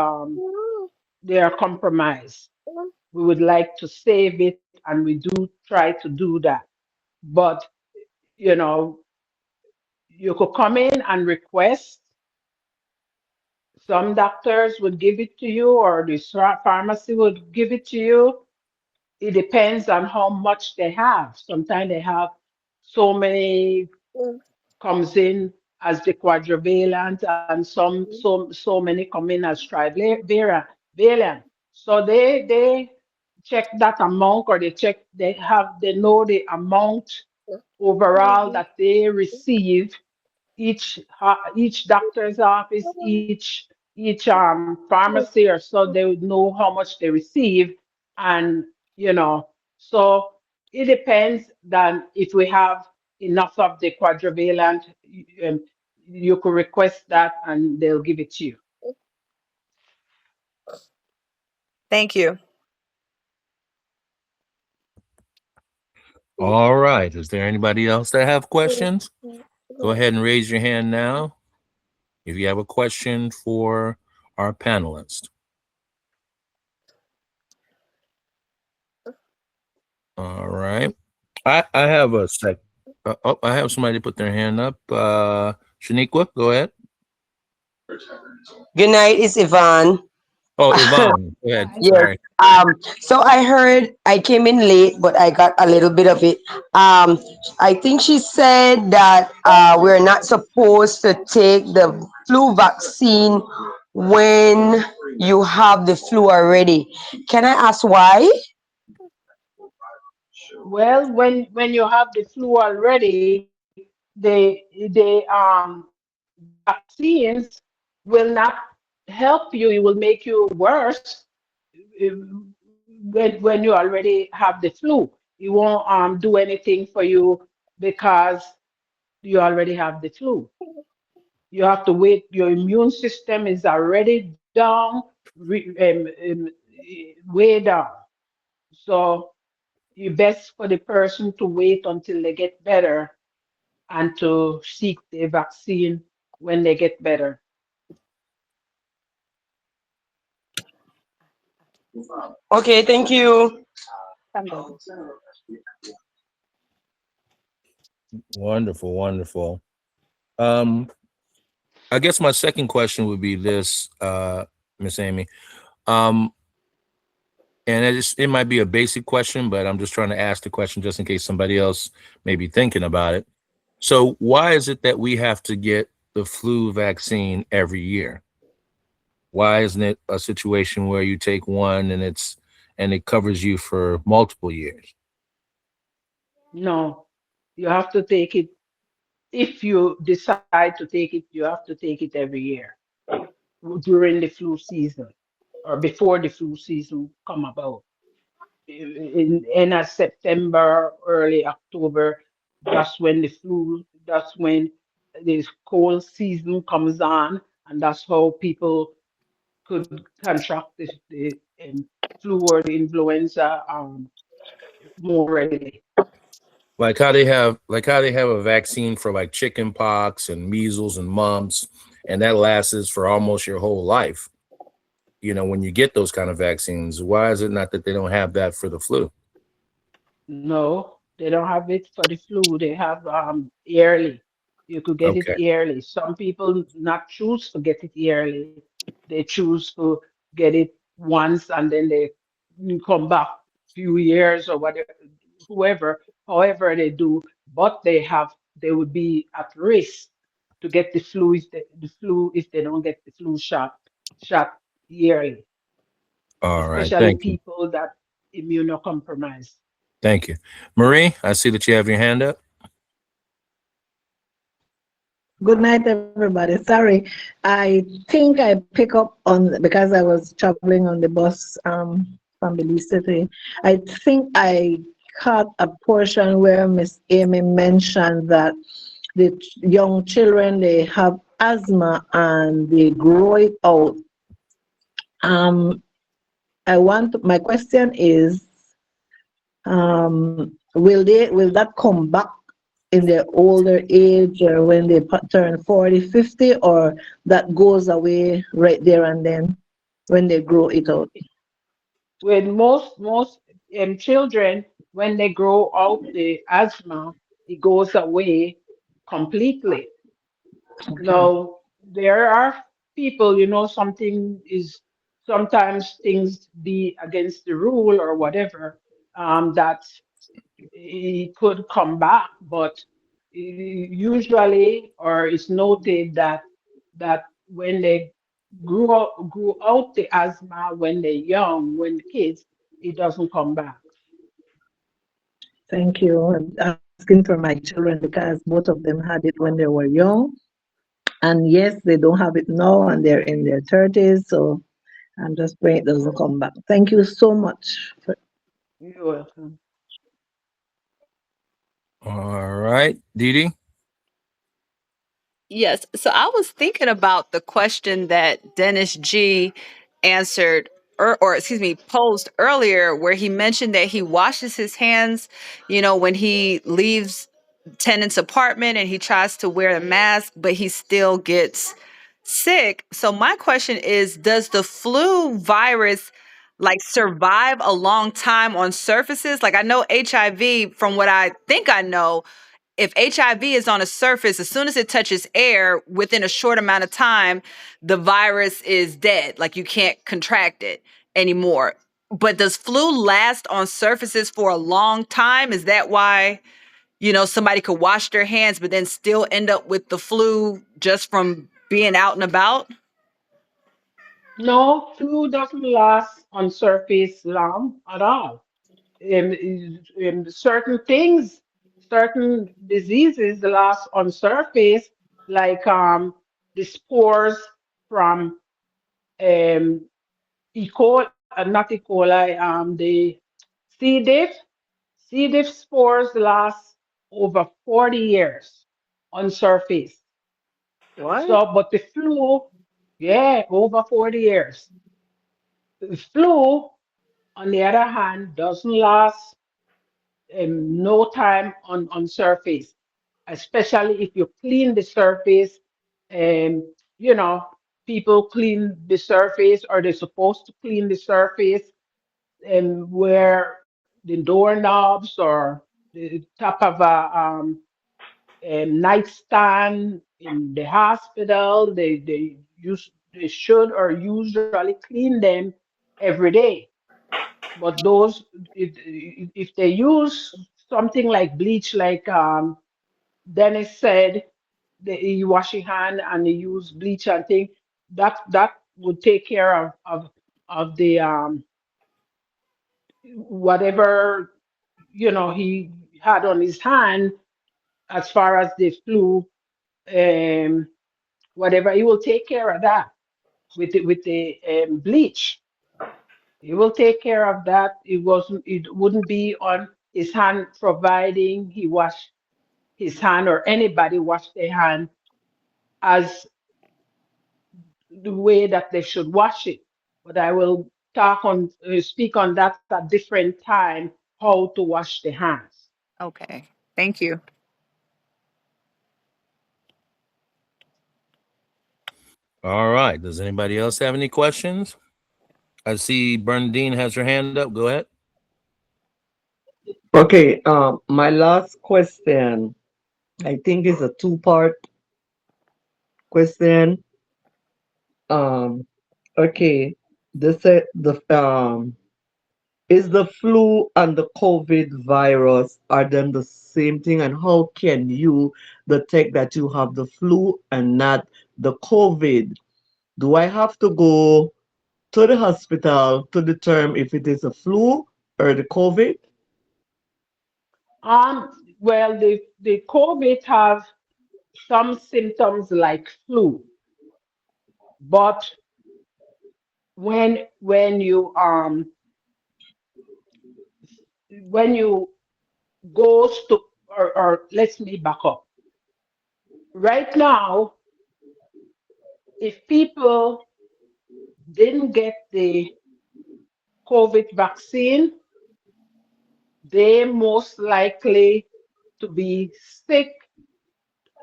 they are compromised. We would like to save it, and we do try to do that. But you know, you could come in and request. Some doctors would give it to you, or the pharmacy would give it to you. It depends on how much they have. Sometimes they have so many comes in as the quadrivalent, and so many come in as trivalent. So they check that amount, or they know the amount overall that they receive. Each doctor's office, each pharmacy or so, they would know how much they receive. And so it depends. Then if we have enough of the quadrivalent, um, you could request that and they'll give it to you. Thank you. All right. Is there anybody else that have questions? Go ahead and raise your hand now if you have a question for our panelist. All right. I have a sec. I have somebody put their hand up. Shaniqua, go ahead. Good night, it's Yvonne. Oh, Yvonne, go ahead. Yes. Sorry. So I heard I came in late, but I got a little bit of it. I think she said that we're not supposed to take the flu vaccine when you have the flu already. Can I ask why? Well, when you have the flu already, the vaccines will not help you. It will make you worse uh, when you already have the flu. It won't do anything for you because you already have the flu. You have to wait. Your immune system is already down, way down. So it's best for the person to wait until they get better and to seek the vaccine when they get better. Okay, thank you. Wonderful, wonderful. I guess my second question would be this, Miss Amy. And it might be a basic question, but I'm just trying to ask the question just in case somebody else may be thinking about it. So why is it that we have to get the flu vaccine every year? Why isn't it a situation where you take one and it covers you for multiple years? No, you have to take it. If you decide to take it, you have to take it every year during the flu season or before the flu season come about. In end of September, early October, that's when the cold season comes on, and that's how people could contract the flu or the influenza more readily. Like how they have a vaccine for like chicken pox and measles and mumps, and that lasts for almost your whole life. When you get those kind of vaccines, why is it not that they don't have that for the flu? No, they don't have it for the flu. They have yearly. You could get it Okay. yearly. Some people not choose to get it yearly. They choose to get it once and then they come back few years or whatever, however they do. But they would be at risk to get the flu if they don't get the flu shot yearly, All right. especially Thank you. people that immunocompromised. Thank you. Marie, I see that you have your hand up. Good night, everybody. Sorry, I think I pick up on because I was traveling on the bus from Belize City. I think I caught a portion where Miss Amy mentioned that the young children they have asthma and they grow it out. My question is, will that come back in their older age or when they turn 40, 50, or that goes away right there and then when they grow it out? With most children, when they grow out the asthma, it goes away completely. Okay. Now, there are people, something is sometimes things be against the rule or whatever, that it could come back, but usually, or it's noted that when they grew out the asthma when they're young, when kids, it doesn't come back. Thank you. I'm asking for my children because both of them had it when they were young. And yes, they don't have it now and they're in their 30s. So I'm just praying it doesn't come back. Thank you so much. You're welcome. All right, Dee Dee. Yes. So I was thinking about the question that Dennis G answered, or excuse me, posed earlier, where he mentioned that he washes his hands, when he leaves tenant's apartment and he tries to wear a mask, but he still gets sick. So my question is, does the flu virus like survive a long time on surfaces? Like I know HIV, from what I think I know, if HIV is on a surface, as soon as it touches air, within a short amount of time, the virus is dead. Like you can't contract it anymore. But does flu last on surfaces for a long time? Is that why, somebody could wash their hands, but then still end up with the flu just from being out and about? No, flu doesn't last on surface long at all. Certain things, certain diseases last on surface, like the spores from um, E. coli, not E. coli, the C. diff. C. diff spores last over 40 years on surface. What? So, but the flu, yeah, over 40 years. The flu, on the other hand, doesn't last no time on surface, especially if you clean the surface. And you know, people clean the surface, or they're supposed to clean the surface, and where the doorknobs or the top of a nightstand in the hospital, they should or usually clean them every day. But those, if they use something like bleach, like Dennis said, you wash your hand and you use bleach and thing, that would take care of the whatever he had on his hand, as far as the flu, um, whatever. He will take care of that with the bleach. He will take care of that. It wouldn't be on his hand, providing he wash his hand, or anybody wash their hand as the way that they should wash it. But I will speak on that at different time, how to wash the hands. Okay. Thank you. All right. Does anybody else have any questions? I see Bernadine has her hand up. Go ahead. Okay, my last question, I think is a two-part question. Um, okay, the is the flu and the COVID virus are them the same thing, and how can you detect that you have the flu and not the COVID? Do I have to go to the hospital to determine if it is a flu or the COVID? Well, the COVID have some symptoms like flu, but when you goes to or let me back up. Right now, if people didn't get the COVID vaccine, they most likely to be sick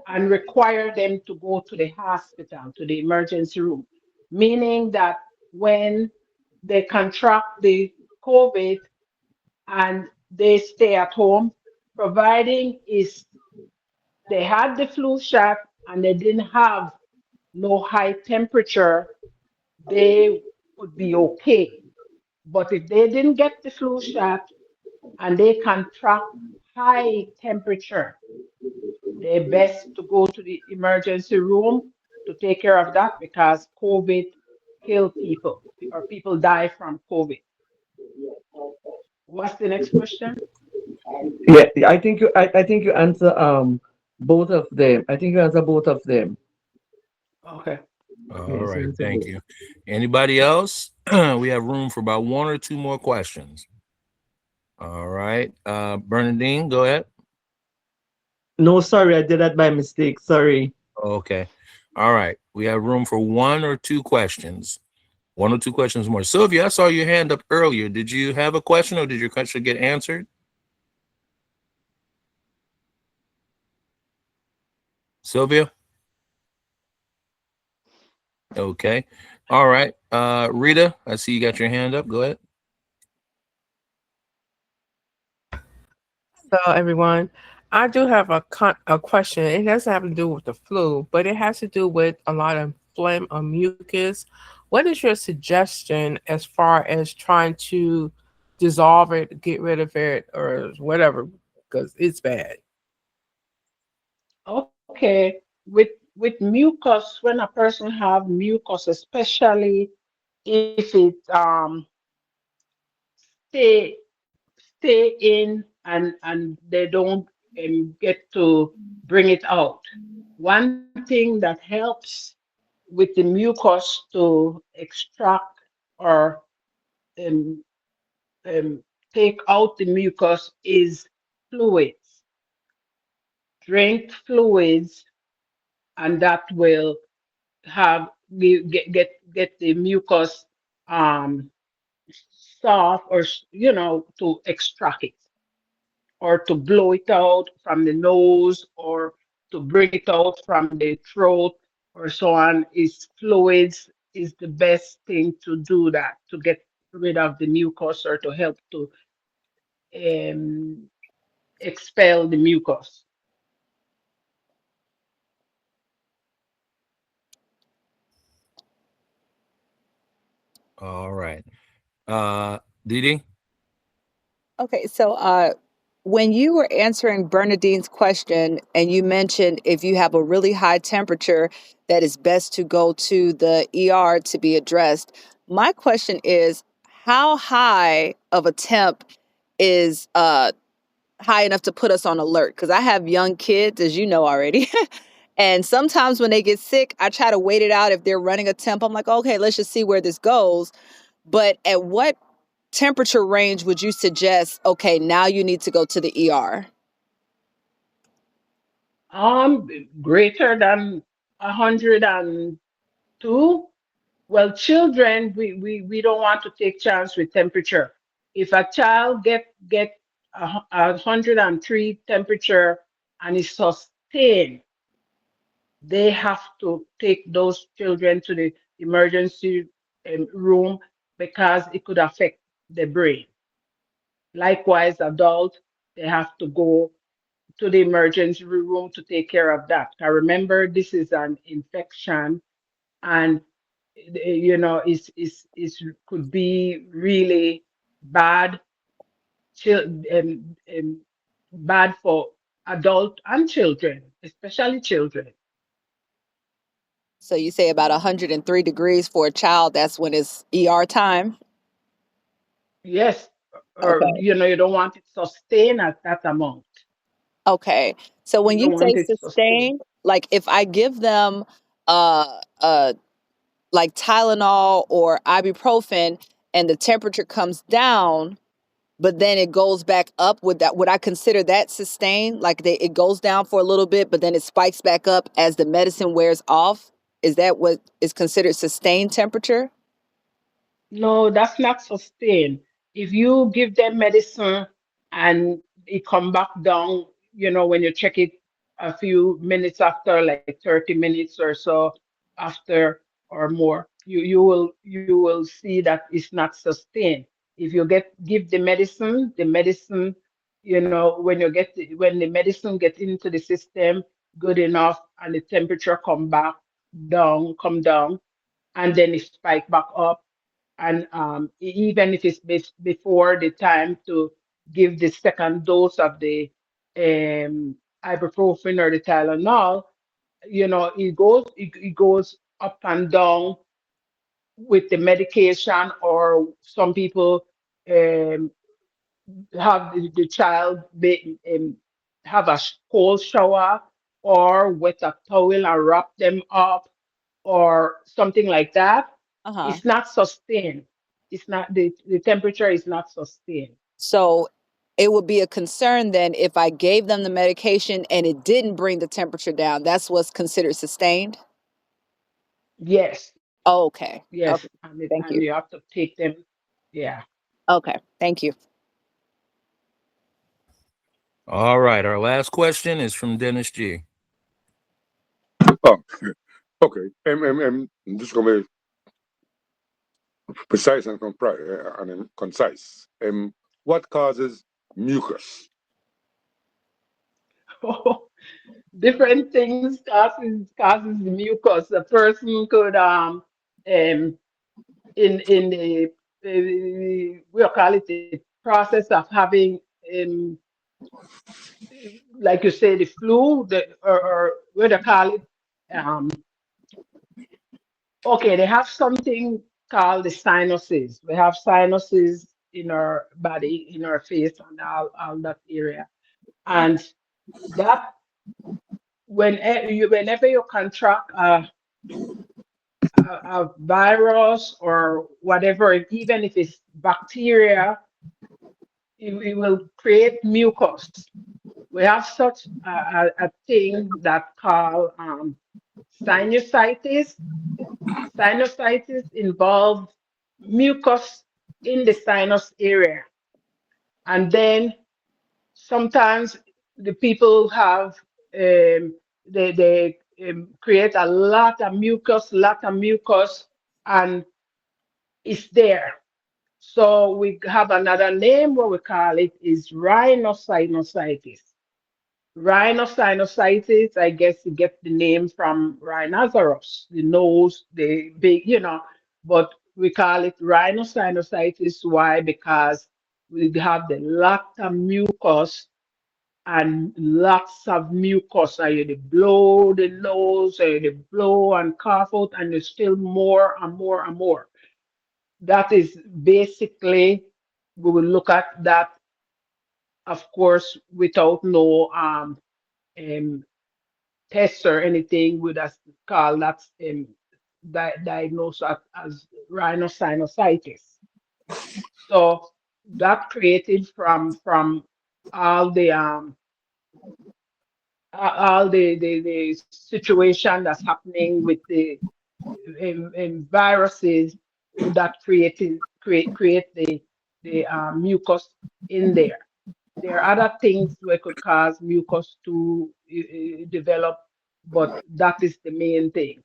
and require them to go to the hospital, to the emergency room, meaning that when they contract the COVID and they stay at home, providing is they had the flu shot and they didn't have no high temperature, they would be okay. But if they didn't get the flu shot and they contract high temperature, they're best to go to the emergency room to take care of that because COVID kill people or people die from COVID. What's the next question? Yeah, I think you answer both of them. I think you answer both of them. Okay. All Yes, you right, answer thank both. you. Anybody else? We have room for about one or two more questions. All right, Bernadine, go ahead. No, sorry, I did that by mistake. Sorry. Okay. All right, we have room for one or two questions. One or two questions more. Sylvia, I saw your hand up earlier. Did you have a question or did your question get answered? Sylvia? Okay. All right. Rita, I see you got your hand up. Go ahead. Hello, everyone. I do have a question. It doesn't have to do with the flu, but it has to do with a lot of phlegm or mucus. What is your suggestion as far as trying to dissolve it, get rid of it, or whatever? Because it's bad. Okay. With mucus, when a person have mucus, especially if it stay stay in and they don't get to bring it out. One thing that helps with the mucus to extract or um, um, take out the mucus is fluids. Drink fluids, and that will get the mucus um, soft or to extract it or to blow it out from the nose or to bring it out from the throat or so on is fluids is the best thing to do that to get rid of the mucus or to help to um, expel the mucus. All right. Didi? Okay, so when you were answering Bernadine's question and you mentioned if you have a really high temperature, that it's best to go to the ER to be addressed. My question is, how high of a temp is high enough to put us on alert? Because I have young kids, as you know already. And sometimes when they get sick, I try to wait it out. If they're running a temp, I'm like, okay, let's just see where this goes. But at what temperature range would you suggest, okay, now you need to go to the ER? Greater than 102. Well, children, we don't want to take chance with temperature. If a child get 103 temperature and is sustained, they have to take those children to the emergency room because it could affect the brain. Likewise, adults, they have to go to the emergency room to take care of that. I remember this is an infection and is could be really bad, chil- um, um, bad for adult and children, especially children. So you say about 103 degrees for a child, that's when it's ER time? Yes, or Okay. you don't want it sustained at that amount. Okay. So when You you don't want say it sustained. sustained, like if I give them uh uh like Tylenol or ibuprofen and the temperature comes down, but then it goes back up, would I consider that sustained? Like it goes down for a little bit, but then it spikes back up as the medicine wears off? Is that what is considered sustained temperature? No, that's not sustained. If you give them medicine and it come back down, when you check it a few minutes after, like 30 minutes or so after or more, you will see that it's not sustained. If you give the medicine, when the medicine get into the system good enough and the temperature come down, and then it spike back up, and even if it's before the time to give the second dose of the ibuprofen or the Tylenol, it goes up and down with the medication, or some people um, have the child have a cold shower or wet a towel and wrap them up or something like that. Uh-huh. It's not sustained. It's not the temperature is not sustained. So it would be a concern then if I gave them the medication and it didn't bring the temperature down. That's what's considered sustained. Yes, Oh, okay. yes, Okay. Thank and you. you have to take them. Yeah. Okay. Thank you. All right. Our last question is from Dennis G. Oh, okay. I'm just going to be precise and, concise. What causes mucus? Different things causes mucus. A person could in we call it the process of having like you say, the flu, or what they call it. Um, okay, they have something called the sinuses. We have sinuses in our body, in our face, and all that area. And that whenever you contract a virus or whatever, even if it's bacteria, it will create mucus. We have such a thing that called sinusitis. Sinusitis involves mucus in the sinus area. And then sometimes the people have, they create a lot of mucus, and it's there. So we have another name, what we call it is rhinosinusitis. Rhinosinusitis, I guess you get the name from rhinoceros, the nose, the big, but we call it rhinosinusitis. Why? Because we have the lot of mucus and lots of mucus. And you blow the nose, or you blow and cough out, and you still more and more and more. That is basically, we will look at that, of course, without no um, tests or anything. Would us call that diagnosed as rhinosinusitis. So that created from all the all the situation that's happening with the viruses that create the mucus in there. There are other things that could cause mucus to develop, but that is the main thing.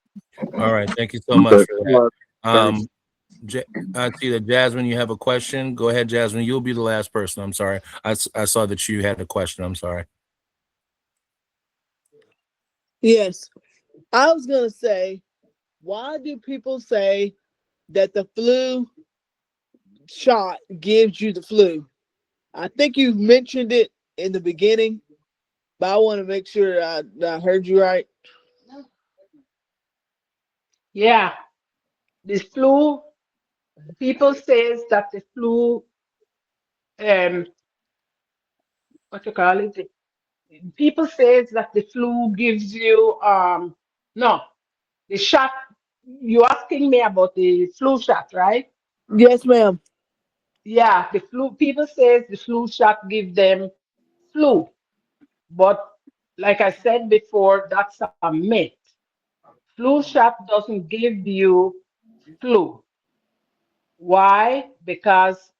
All right. Thank you so much Okay. for that. Thanks. I see that Jasmine, you have a question. Go ahead, Jasmine. You'll be the last person. I'm sorry. I saw that you had a question. I'm sorry. Yes, I was gonna say, why do people say that the flu shot gives you the flu? I think you mentioned it in the beginning, but I want to make sure I heard you right. Yeah, the flu. People says that the flu, um, what you call it? People say that the flu gives you no, the shot. You asking me about the flu shot, right? Yes, ma'am. Yeah, the flu. People say the flu shot give them flu, but like I said before, that's a myth. Flu shot doesn't give you flu. Why? Because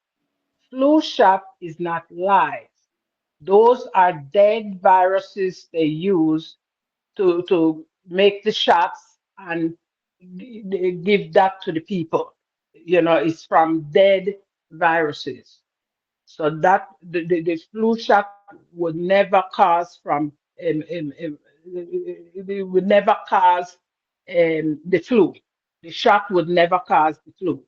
flu shot is not live. Those are dead viruses they use to make the shots and give that to the people. It's from dead viruses. So that the flu shot would never cause it would never cause the flu. The shot would never cause the flu.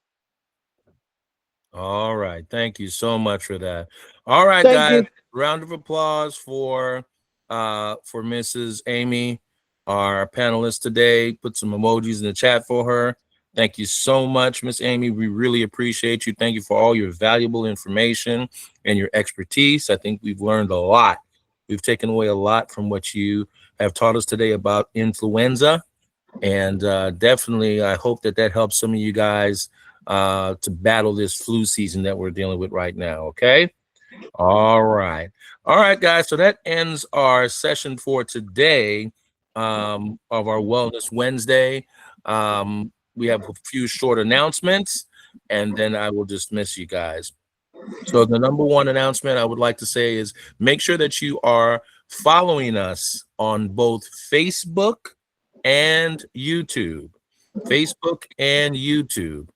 All right. Thank you so much for that. All right, Thank guys. you. Round of applause for Mrs. Amy, our panelist today. Put some emojis in the chat for her. Thank you so much, Miss Amy. We really appreciate you. Thank you for all your valuable information and your expertise. I think we've learned a lot. We've taken away a lot from what you have taught us today about influenza. And definitely, I hope that helps some of you guys to battle this flu season that we're dealing with right now. Okay. All right. All right, guys. So that ends our session for today of our Wellness Wednesday. We have a few short announcements, and then I will dismiss you guys. So the number one announcement I would like to say is make sure that you are following us on both Facebook and YouTube. Facebook and YouTube.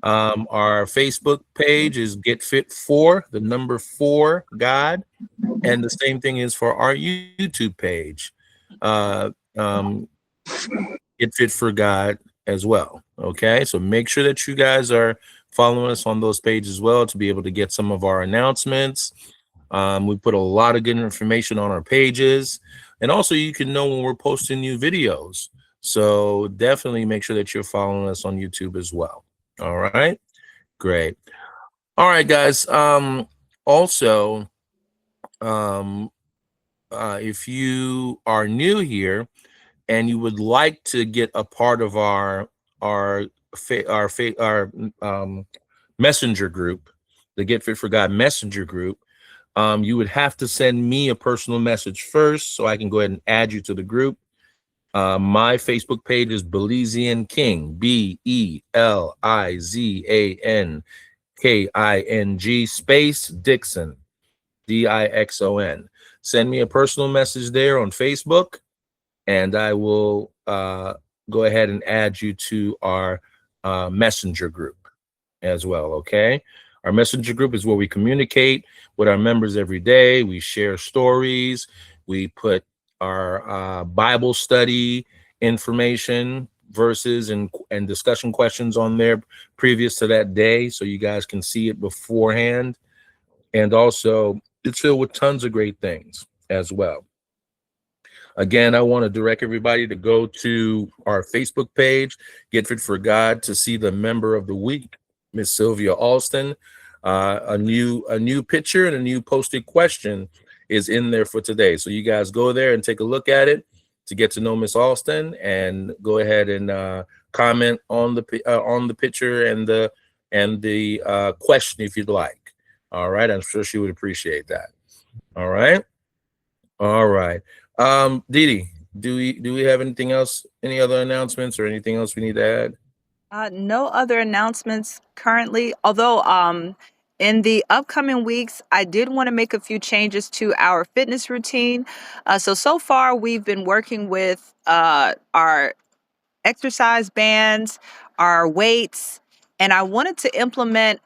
Our Facebook page is Get Fit For, the number 4 God, and the same thing is for our YouTube page, Get Fit For God as well. Okay, so make sure that you guys are following us on those pages as well to be able to get some of our announcements. We put a lot of good information on our pages, and also you can know when we're posting new videos. So definitely make sure that you're following us on YouTube as well. All right, great. All right, guys. Also, if you are new here and you would like to get a part of our messenger group, the Get Fit For God messenger group, you would have to send me a personal message first so I can go ahead and add you to the group. My Facebook page is Belizean King, BELIZANKING space Dixon, DIXON. Send me a personal message there on Facebook, and I will go ahead and add you to our messenger group as well. Okay. Our messenger group is where we communicate with our members every day. We share stories. We put our Bible study information, verses, and discussion questions on there previous to that day, so you guys can see it beforehand. And also, it's filled with tons of great things as well. Again, I want to direct everybody to go to our Facebook page, Get Fit For God, to see the member of the week, Miss Sylvia Alston. A new picture and a new posted question is in there for today. So you guys go there and take a look at it to get to know Miss Alston, and go ahead and comment on the picture and the question if you'd like. All right, I'm sure she would appreciate that. All right. Dee, do we have anything else? Any other announcements or anything else we need to add? No other announcements currently, although in the upcoming weeks, I did want to make a few changes to our fitness routine. So far, we've been working with our exercise bands, our weights, and I wanted to implement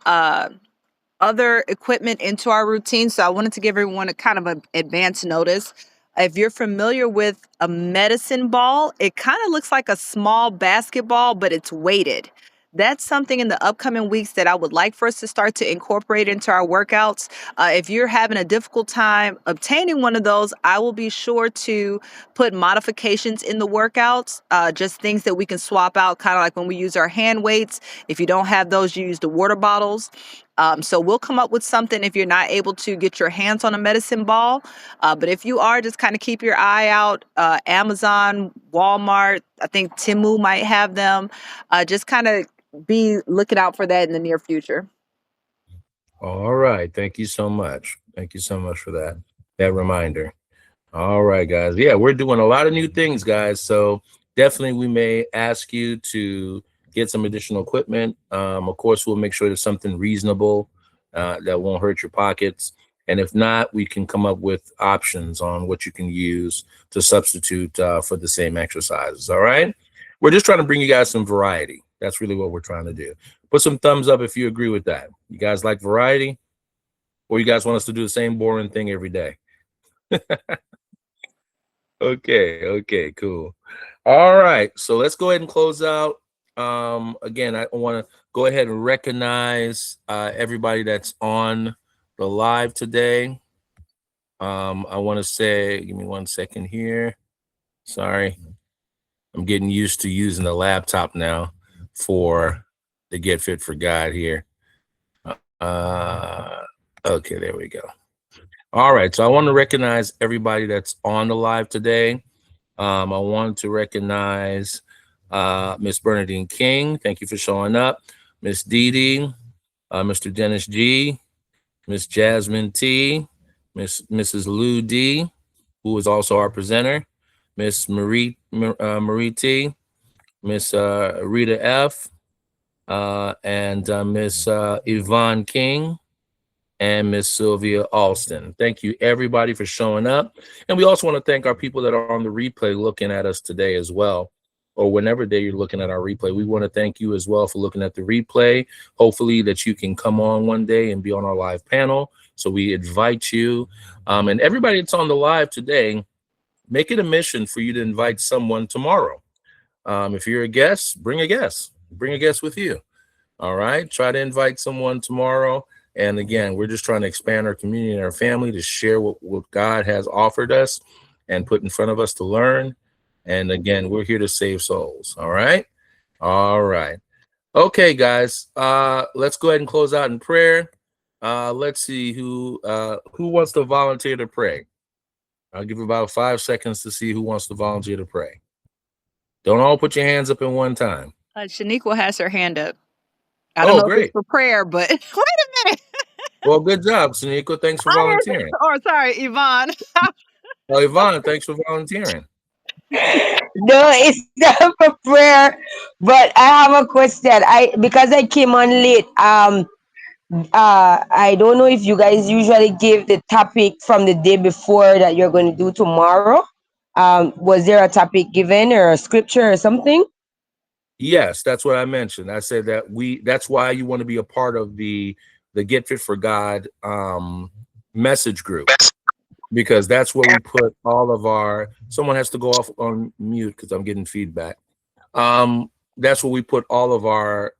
other equipment into our routine. So I wanted to give everyone a kind of an advance notice. If you're familiar with a medicine ball, it kind of looks like a small basketball, but it's weighted. That's something in the upcoming weeks that I would like for us to start to incorporate into our workouts. If you're having a difficult time obtaining one of those, I will be sure to put modifications in the workouts, just things that we can swap out, kind of like when we use our hand weights. If you don't have those, you use the water bottles. So we'll come up with something if you're not able to get your hands on a medicine ball. But if you are, just kind of keep your eye out. Amazon, Walmart, I think Temu might have them. Just kind of be looking out for that in the near future. All right. Thank you so much. Thank you so much for that reminder. All right, guys. Yeah, we're doing a lot of new things, guys. So definitely we may ask you to get some additional equipment. Of course, we'll make sure there's something reasonable that won't hurt your pockets. And if not, we can come up with options on what you can use to substitute for the same exercises. All right. We're just trying to bring you guys some variety. That's really what we're trying to do. Put some thumbs up if you agree with that. You guys like variety? Or you guys want us to do the same boring thing every day? Okay, cool. All right, so let's go ahead and close out. Again, I want to go ahead and recognize everybody that's on the live today. I want to say, give me 1 second here. Sorry, I'm getting used to using the laptop now for the Get Fit for God here. Okay, there we go. All right, so I want to recognize everybody that's on the live today. I want to recognize Miss Bernadine King. Thank you for showing up. Miss Dee Dee, Mr. Dennis G, Miss Jasmine T, Mrs. Lou D, who is also our presenter, Miss Marie T, Miss Rita F, and Miss Yvonne King, and Miss Sylvia Alston. Thank you, everybody, for showing up. And we also want to thank our people that are on the replay looking at us today as well, or whenever day you're looking at our replay. We want to thank you as well for looking at the replay. Hopefully that you can come on one day and be on our live panel. So we invite you. And everybody that's on the live today, make it a mission for you to invite someone tomorrow. If you're a guest, bring a guest. Bring a guest with you. All right? Try to invite someone tomorrow. And again, we're just trying to expand our community and our family to share what God has offered us and put in front of us to learn. And again, we're here to save souls. All right. All right. Okay, guys, let's go ahead and close out in prayer. Let's see who wants to volunteer to pray. I'll give about 5 seconds to see who wants to volunteer to pray. Don't all put your hands up in one time. Shaniqua has her hand up. I don't know if it's for prayer, but wait a minute. Well, good job, Shaniqua. Thanks for volunteering. Sorry, Yvonne. Oh, Yvonne, thanks for volunteering. No, it's not for prayer, but I have a question. Because I came on late. I don't know if you guys usually give the topic from the day before that you're going to do tomorrow. Was there a topic given or a scripture or something? Yes, that's what I mentioned. I said that that's why you want to be a part of the Get Fit for God message group, because that's where we put all of our, someone has to go off on mute because I'm getting feedback. That's where we put all of our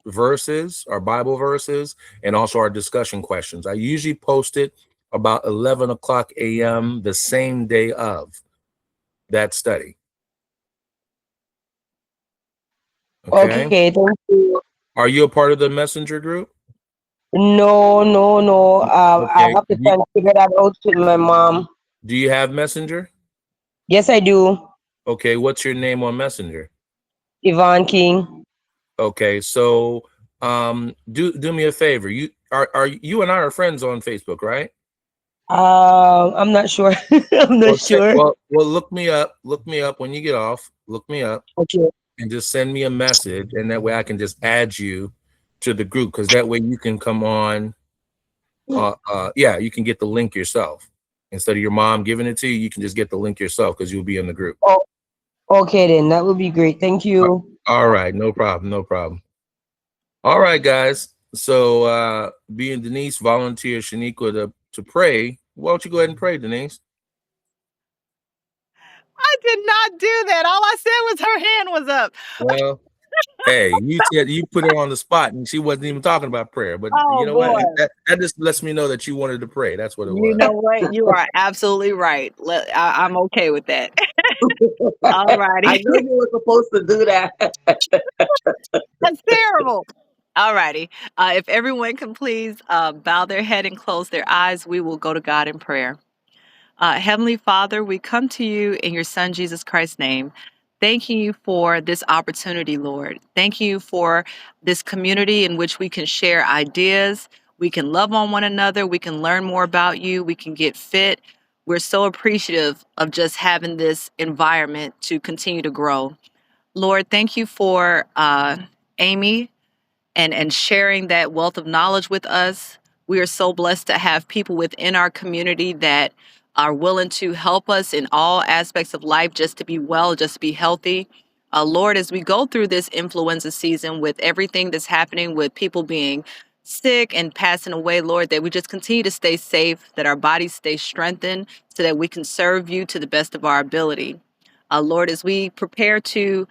verses, our Bible verses, and also our discussion questions. I usually post it about 11 o'clock a.m. the same day of that study. Okay, thank you. Are you a part of the messenger group? No. Okay. I have to try and figure that out with my mom. Do you have Messenger? Yes, I do. Okay, what's your name on Messenger? Yvonne King. Okay, so do me a favor. You and I are friends on Facebook, right? I'm not sure. I'm not sure. Well, look me up. Look me up when you get off. Look me up. Okay. And just send me a message, and that way I can just add you to the group, because that way you can come on. You can get the link yourself. Instead of your mom giving it to you, you can just get the link yourself because you'll be in the group. Oh, okay then. That would be great. Thank you. All right, no problem. All right, guys. So being Denise volunteered Shaniqua to pray, why don't you go ahead and pray, Denise? I did not do that. All I said was her hand was up. Well, hey, you put her on the spot, and she wasn't even talking about prayer. But you know what? That just lets me know that you wanted to pray. That's what it was. You know what? You are absolutely right. I'm okay with that. All righty. I knew you were supposed to do that. That's terrible. All righty. If everyone can please bow their head and close their eyes, we will go to God in prayer. Heavenly Father, we come to you in your Son, Jesus Christ's name. Thanking you for this opportunity, Lord. Thank you for this community in which we can share ideas. We can love on one another. We can learn more about you. We can get fit. We're so appreciative of just having this environment to continue to grow. Lord, thank you for Amy and sharing that wealth of knowledge with us. We are so blessed to have people within our community that are willing to help us in all aspects of life, just to be well, just to be healthy. Lord, as we go through this influenza season with everything that's happening with people being sick and passing away, Lord, that we just continue to stay safe, that our bodies stay strengthened so that we can serve you to the best of our ability. Lord, as we prepare to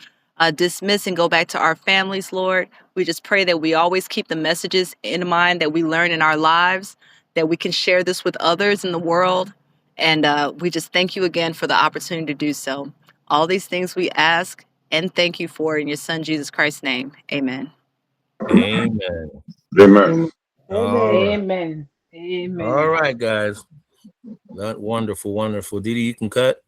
dismiss and go back to our families, Lord, we just pray that we always keep the messages in mind that we learn in our lives, that we can share this with others in the world. And we just thank you again for the opportunity to do so. All these things we ask and thank you for in your Son, Jesus Christ's name. Amen. Amen. Amen. All right. Amen. Amen. All right, guys. Wonderful, wonderful. Didi, you can cut.